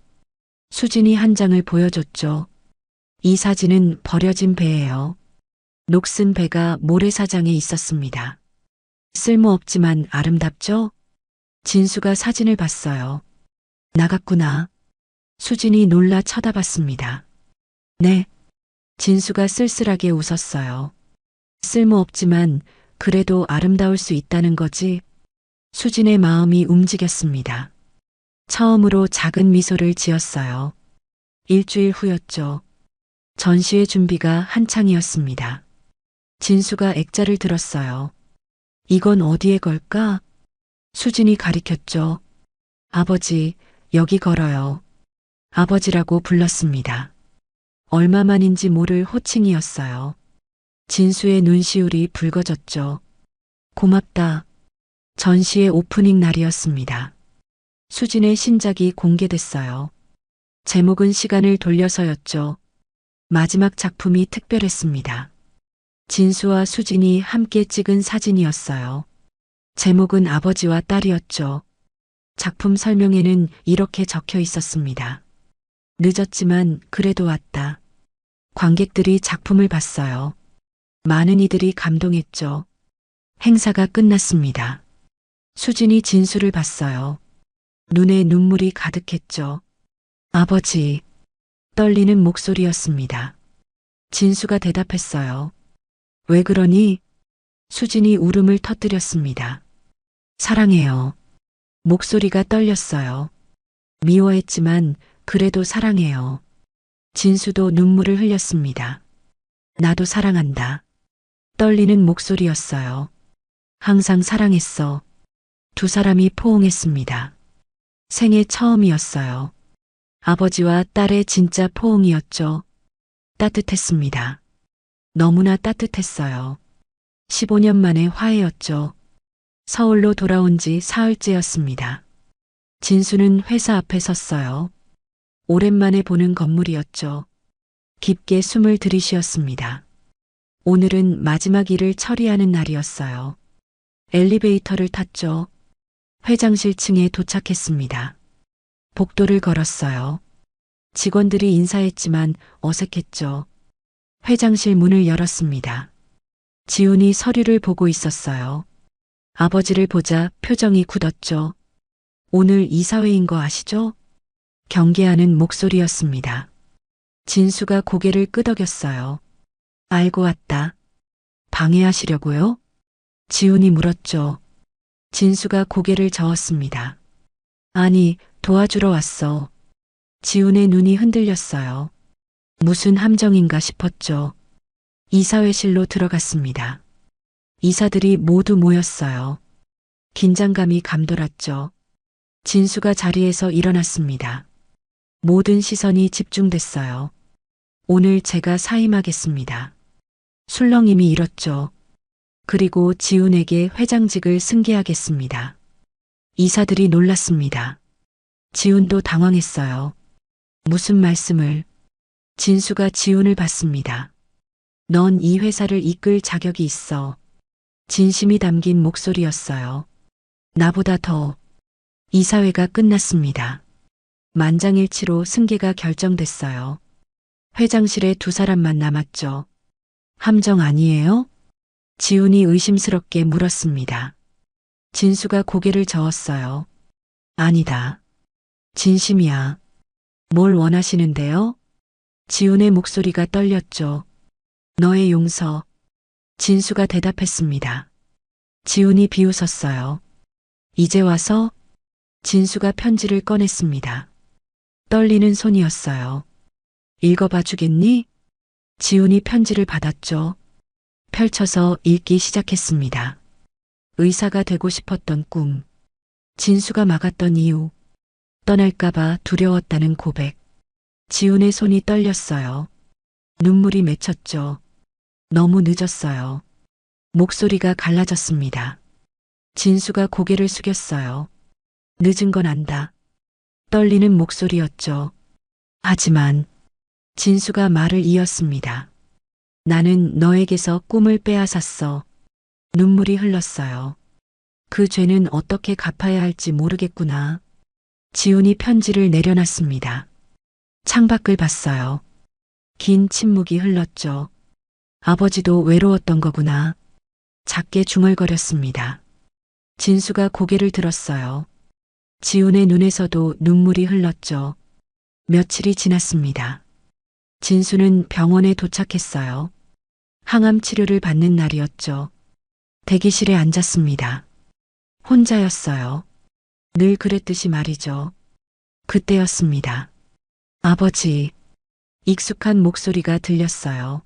수진이 한 장을 보여줬죠. 이 사진은 버려진 배예요. 녹슨 배가 모래사장에 있었습니다. 쓸모없지만 아름답죠? 진수가 사진을 봤어요. 나갔구나. 수진이 놀라 쳐다봤습니다. 네. 진수가 쓸쓸하게 웃었어요. 쓸모없지만 그래도 아름다울 수 있다는 거지. 수진의 마음이 움직였습니다. 처음으로 작은 미소를 지었어요. 일주일 후였죠. 전시회 준비가 한창이었습니다. 진수가 액자를 들었어요. 이건 어디에 걸까? 수진이 가리켰죠. 아버지, 여기 걸어요. 아버지라고 불렀습니다. 얼마만인지 모를 호칭이었어요. 진수의 눈시울이 붉어졌죠. 고맙다. 전시회 오프닝 날이었습니다. 수진의 신작이 공개됐어요. 제목은 시간을 돌려서였죠. 마지막 작품이 특별했습니다. 진수와 수진이 함께 찍은 사진이었어요. 제목은 아버지와 딸이었죠. 작품 설명에는 이렇게 적혀 있었습니다. 늦었지만 그래도 왔다. 관객들이 작품을 봤어요. 많은 이들이 감동했죠. 행사가 끝났습니다. 수진이 진수를 봤어요. 눈에 눈물이 가득했죠. 아버지, 떨리는 목소리였습니다. 진수가 대답했어요. 왜 그러니? 수진이 울음을 터뜨렸습니다. 사랑해요. 목소리가 떨렸어요. 미워했지만 그래도 사랑해요. 진수도 눈물을 흘렸습니다. 나도 사랑한다. 떨리는 목소리였어요. 항상 사랑했어. 두 사람이 포옹했습니다. 생애 처음이었어요. 아버지와 딸의 진짜 포옹이었죠. 따뜻했습니다. 너무나 따뜻했어요. 15년 만에 화해였죠. 서울로 돌아온 지 사흘째였습니다. 진수는 회사 앞에 섰어요. 오랜만에 보는 건물이었죠. 깊게 숨을 들이쉬었습니다. 오늘은 마지막 일을 처리하는 날이었어요. 엘리베이터를 탔죠. 회장실 층에 도착했습니다. 복도를 걸었어요. 직원들이 인사했지만 어색했죠. 회장실 문을 열었습니다. 지훈이 서류를 보고 있었어요. 아버지를 보자 표정이 굳었죠. 오늘 이사회인 거 아시죠? 경계하는 목소리였습니다. 진수가 고개를 끄덕였어요. 알고 왔다. 방해하시려고요? 지훈이 물었죠. 진수가 고개를 저었습니다. 아니, 도와주러 왔어. 지훈의 눈이 흔들렸어요. 무슨 함정인가 싶었죠. 이사회실로 들어갔습니다. 이사들이 모두 모였어요. 긴장감이 감돌았죠. 진수가 자리에서 일어났습니다. 모든 시선이 집중됐어요. 오늘 제가 사임하겠습니다. 술렁임이 일었죠. 그리고 지훈에게 회장직을 승계하겠습니다. 이사들이 놀랐습니다. 지훈도 당황했어요. 무슨 말씀을? 진수가 지훈을 봤습니다. 넌 이 회사를 이끌 자격이 있어. 진심이 담긴 목소리였어요. 나보다 더. 이사회가 끝났습니다. 만장일치로 승계가 결정됐어요. 회장실에 두 사람만 남았죠. 함정 아니에요? 지훈이 의심스럽게 물었습니다. 진수가 고개를 저었어요. 아니다. 진심이야. 뭘 원하시는데요? 지훈의 목소리가 떨렸죠. 너의 용서. 진수가 대답했습니다. 지훈이 비웃었어요. 이제 와서? 진수가 편지를 꺼냈습니다. 떨리는 손이었어요. 읽어봐 주겠니? 지훈이 편지를 받았죠. 펼쳐서 읽기 시작했습니다. 의사가 되고 싶었던 꿈. 진수가 막았던 이유. 떠날까봐 두려웠다는 고백. 지훈의 손이 떨렸어요. 눈물이 맺혔죠. 너무 늦었어요. 목소리가 갈라졌습니다. 진수가 고개를 숙였어요. 늦은 건 안다. 떨리는 목소리였죠. 하지만 진수가 말을 이었습니다. 나는 너에게서 꿈을 빼앗았어. 눈물이 흘렀어요. 그 죄는 어떻게 갚아야 할지 모르겠구나. 지훈이 편지를 내려놨습니다. 창밖을 봤어요. 긴 침묵이 흘렀죠. 아버지도 외로웠던 거구나. 작게 중얼거렸습니다. 진수가 고개를 들었어요. 지훈의 눈에서도 눈물이 흘렀죠. 며칠이 지났습니다. 진수는 병원에 도착했어요. 항암 치료를 받는 날이었죠. 대기실에 앉았습니다. 혼자였어요. 늘 그랬듯이 말이죠. 그때였습니다. 아버지. 익숙한 목소리가 들렸어요.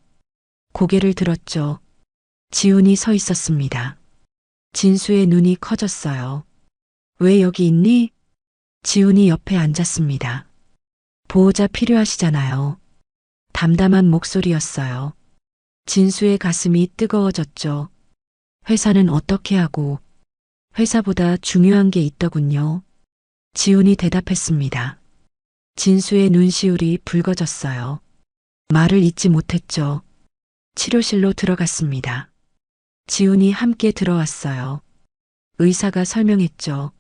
고개를 들었죠. 지훈이 서 있었습니다. 진수의 눈이 커졌어요. 왜 여기 있니? 지훈이 옆에 앉았습니다. 보호자 필요하시잖아요. 담담한 목소리였어요. 진수의 가슴이 뜨거워졌죠. 회사는 어떻게 하고 회사보다 중요한 게 있더군요. 지훈이 대답했습니다. 진수의 눈시울이 붉어졌어요. 말을 잇지 못했죠. 치료실로 들어갔습니다. 지훈이 함께 들어왔어요. 의사가 설명했죠.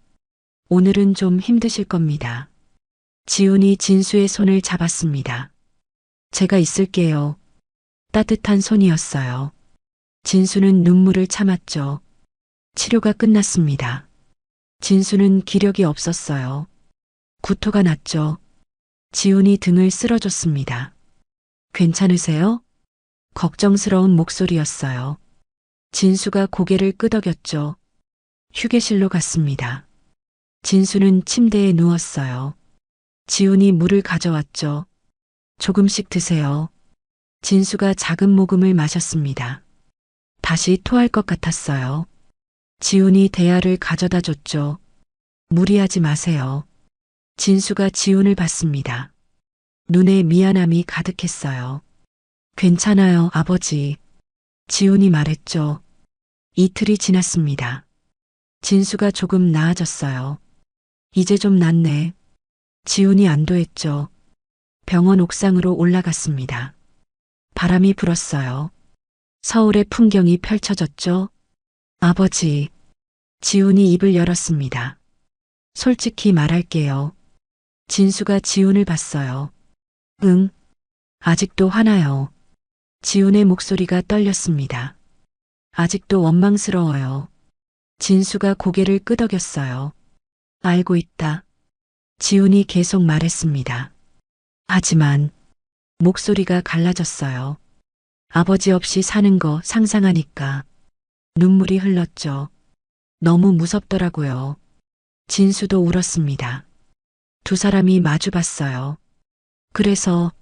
오늘은 좀 힘드실 겁니다. 지훈이 진수의 손을 잡았습니다. 제가 있을게요. 따뜻한 손이었어요. 진수는 눈물을 참았죠. 치료가 끝났습니다. 진수는 기력이 없었어요. 구토가 났죠. 지훈이 등을 쓸어줬습니다. 괜찮으세요? 걱정스러운 목소리였어요. 진수가 고개를 끄덕였죠. 휴게실로 갔습니다. 진수는 침대에 누웠어요. 지훈이 물을 가져왔죠. 조금씩 드세요. 진수가 작은 모금을 마셨습니다. 다시 토할 것 같았어요. 지훈이 대야를 가져다 줬죠. 무리하지 마세요. 진수가 지훈을 봤습니다. 눈에 미안함이 가득했어요. 괜찮아요, 아버지. 지훈이 말했죠. 이틀이 지났습니다. 진수가 조금 나아졌어요. 이제 좀 낫네. 지훈이 안도했죠. 병원 옥상으로 올라갔습니다. 바람이 불었어요. 서울의 풍경이 펼쳐졌죠. 아버지. 지훈이 입을 열었습니다. 솔직히 말할게요. 진수가 지훈을 봤어요. 응. 아직도 화나요. 지훈의 목소리가 떨렸습니다. 아직도 원망스러워요. 진수가 고개를 끄덕였어요. 알고 있다. 지훈이 계속 말했습니다. 하지만 목소리가 갈라졌어요. 아버지 없이 사는 거 상상하니까 눈물이 흘렀죠. 너무 무섭더라고요. 진수도 울었습니다. 두 사람이 마주 봤어요. 그래서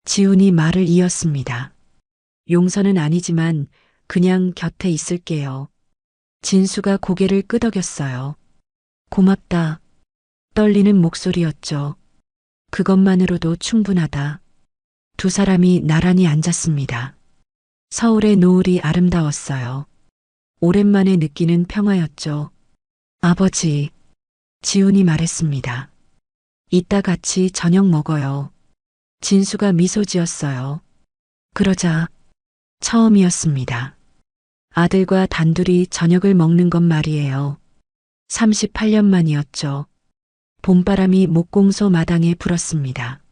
지훈이 말을 이었습니다. 용서는 아니지만 그냥 곁에 있을게요. 진수가 고개를 끄덕였어요. 고맙다. 떨리는 목소리였죠. 그것만으로도 충분하다. 두 사람이 나란히 앉았습니다. 서울의 노을이 아름다웠어요. 오랜만에 느끼는 평화였죠. 아버지, 지훈이 말했습니다. 이따 같이 저녁 먹어요. 진수가 미소 지었어요. 그러자 처음이었습니다. 아들과 단둘이 저녁을 먹는 건 말이에요. 38년 만이었죠. 봄바람이 목공소 마당에 불었습니다.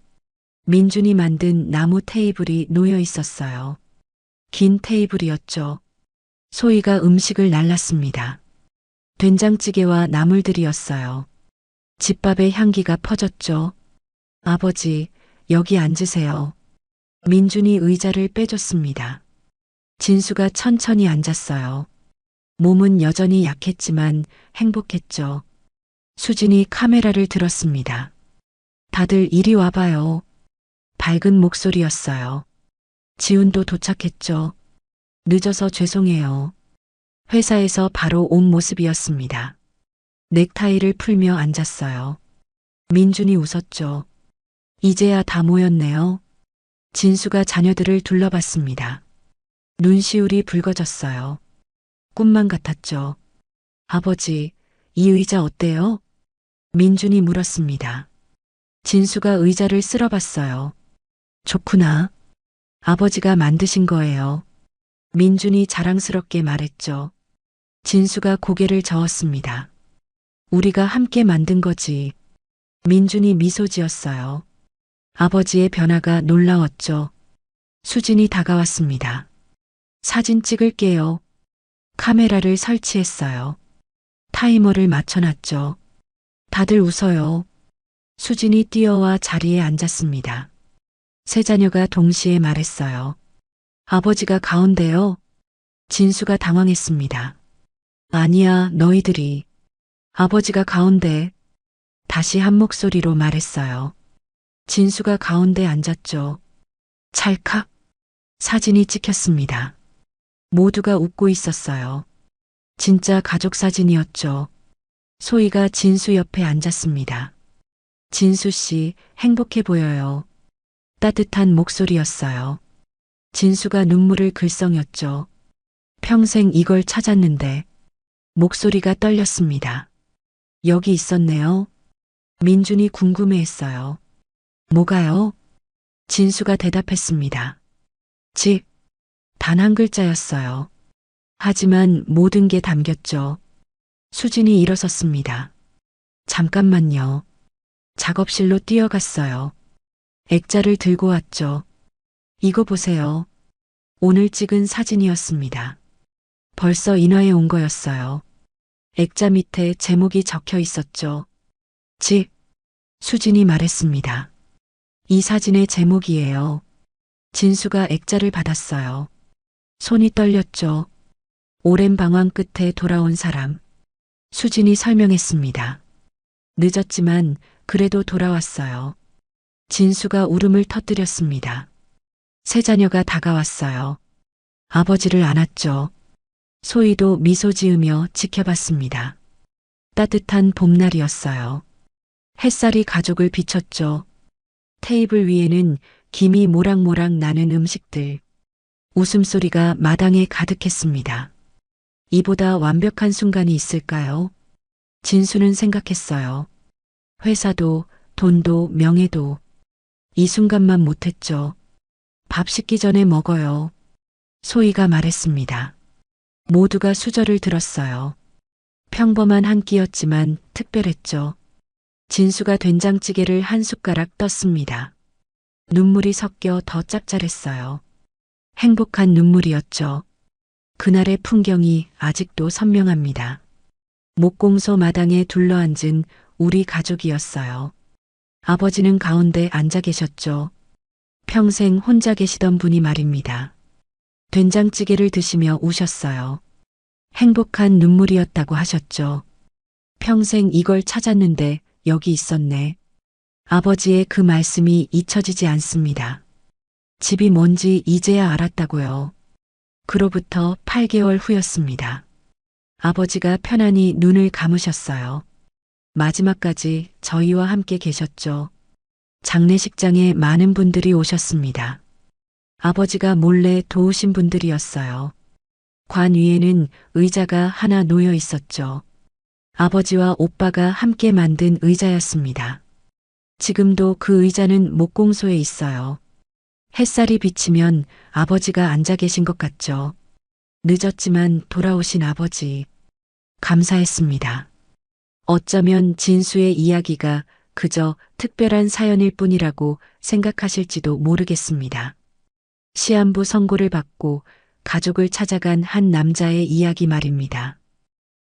민준이 만든 나무 테이블이 놓여 있었어요. 긴 테이블이었죠. 소희가 음식을 날랐습니다. 된장찌개와 나물들이었어요. 집밥의 향기가 퍼졌죠. 아버지, 여기 앉으세요. 민준이 의자를 빼줬습니다. 진수가 천천히 앉았어요. 몸은 여전히 약했지만 행복했죠. 수진이 카메라를 들었습니다. 다들 이리 와봐요. 밝은 목소리였어요. 지훈도 도착했죠. 늦어서 죄송해요. 회사에서 바로 온 모습이었습니다. 넥타이를 풀며 앉았어요. 민준이 웃었죠. 이제야 다 모였네요. 진수가 자녀들을 둘러봤습니다. 눈시울이 붉어졌어요. 꿈만 같았죠. 아버지, 이 의자 어때요? 민준이 물었습니다. 진수가 의자를 쓸어봤어요. 좋구나. 아버지가 만드신 거예요. 민준이 자랑스럽게 말했죠. 진수가 고개를 저었습니다. 우리가 함께 만든 거지. 민준이 미소 지었어요. 아버지의 변화가 놀라웠죠. 수진이 다가왔습니다. 사진 찍을게요. 카메라를 설치했어요. 타이머를 맞춰놨죠. 다들 웃어요. 수진이 뛰어와 자리에 앉았습니다. 세 자녀가 동시에 말했어요. 아버지가 가운데요. 진수가 당황했습니다. 아니야, 너희들이. 아버지가 가운데. 다시 한 목소리로 말했어요. 진수가 가운데 앉았죠. 찰칵. 사진이 찍혔습니다. 모두가 웃고 있었어요. 진짜 가족 사진이었죠. 소희가 진수 옆에 앉았습니다. 진수 씨, 행복해 보여요. 따뜻한 목소리였어요. 진수가 눈물을 글썽였죠. 평생 이걸 찾았는데. 목소리가 떨렸습니다. 여기 있었네요. 민준이 궁금해했어요. 뭐가요? 진수가 대답했습니다. 집. 단 한 글자였어요. 하지만 모든 게 담겼죠. 수진이 일어섰습니다. 잠깐만요. 작업실로 뛰어갔어요. 액자를 들고 왔죠. 이거 보세요. 오늘 찍은 사진이었습니다. 벌써 인화해 온 거였어요. 액자 밑에 제목이 적혀 있었죠. 집. 수진이 말했습니다. 이 사진의 제목이에요. 진수가 액자를 받았어요. 손이 떨렸죠. 오랜 방황 끝에 돌아온 사람. 수진이 설명했습니다. 늦었지만 그래도 돌아왔어요. 진수가 울음을 터뜨렸습니다. 세 자녀가 다가왔어요. 아버지를 안았죠. 소희도 미소 지으며 지켜봤습니다. 따뜻한 봄날이었어요. 햇살이 가족을 비췄죠. 테이블 위에는 김이 모락모락 나는 음식들. 웃음소리가 마당에 가득했습니다. 이보다 완벽한 순간이 있을까요? 진수는 생각했어요. 회사도, 돈도, 명예도. 이 순간만 못했죠. 밥 식기 전에 먹어요. 소희가 말했습니다. 모두가 수저를 들었어요. 평범한 한 끼였지만 특별했죠. 진수가 된장찌개를 한 숟가락 떴습니다. 눈물이 섞여 더 짭짤했어요. 행복한 눈물이었죠. 그날의 풍경이 아직도 선명합니다. 목공소 마당에 둘러앉은 우리 가족이었어요. 아버지는 가운데 앉아 계셨죠. 평생 혼자 계시던 분이 말입니다. 된장찌개를 드시며 우셨어요. 행복한 눈물이었다고 하셨죠. 평생 이걸 찾았는데 여기 있었네. 아버지의 그 말씀이 잊혀지지 않습니다. 집이 뭔지 이제야 알았다고요. 그로부터 8개월 후였습니다. 아버지가 편안히 눈을 감으셨어요. 마지막까지 저희와 함께 계셨죠. 장례식장에 많은 분들이 오셨습니다. 아버지가 몰래 도우신 분들이었어요. 관 위에는 의자가 하나 놓여 있었죠. 아버지와 오빠가 함께 만든 의자였습니다. 지금도 그 의자는 목공소에 있어요. 햇살이 비치면 아버지가 앉아 계신 것 같죠. 늦었지만 돌아오신 아버지. 감사했습니다. 어쩌면 진수의 이야기가 그저 특별한 사연일 뿐이라고 생각하실지도 모르겠습니다. 시한부 선고를 받고 가족을 찾아간 한 남자의 이야기 말입니다.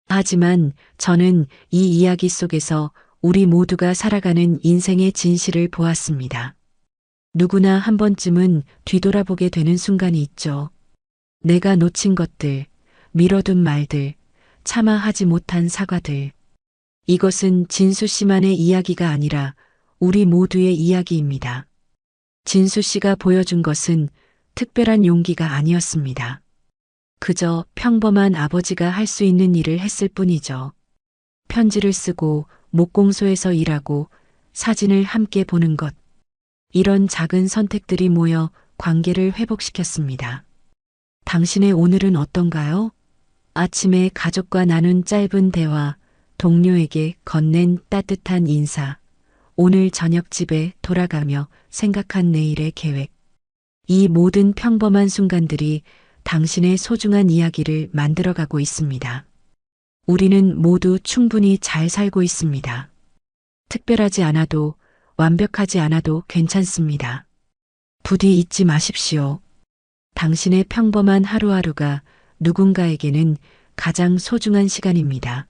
하지만 저는 이 이야기 속에서 우리 모두가 살아가는 인생의 진실을 보았습니다. 누구나 한 번쯤은 뒤돌아보게 되는 순간이 있죠. 내가 놓친 것들, 미뤄둔 말들, 차마 하지 못한 사과들. 이것은 진수 씨만의 이야기가 아니라 우리 모두의 이야기입니다. 진수 씨가 보여준 것은 특별한 용기가 아니었습니다. 그저 평범한 아버지가 할 수 있는 일을 했을 뿐이죠. 편지를 쓰고 목공소에서 일하고 사진을 함께 보는 것. 이런 작은 선택들이 모여 관계를 회복시켰습니다. 당신의 오늘은 어떤가요? 아침에 가족과 나눈 짧은 대화, 동료에게 건넨 따뜻한 인사, 오늘 저녁 집에 돌아가며 생각한 내일의 계획. 이 모든 평범한 순간들이 당신의 소중한 이야기를 만들어가고 있습니다. 우리는 모두 충분히 잘 살고 있습니다. 특별하지 않아도 완벽하지 않아도 괜찮습니다. 부디 잊지 마십시오. 당신의 평범한 하루하루가 누군가에게는 가장 소중한 시간입니다.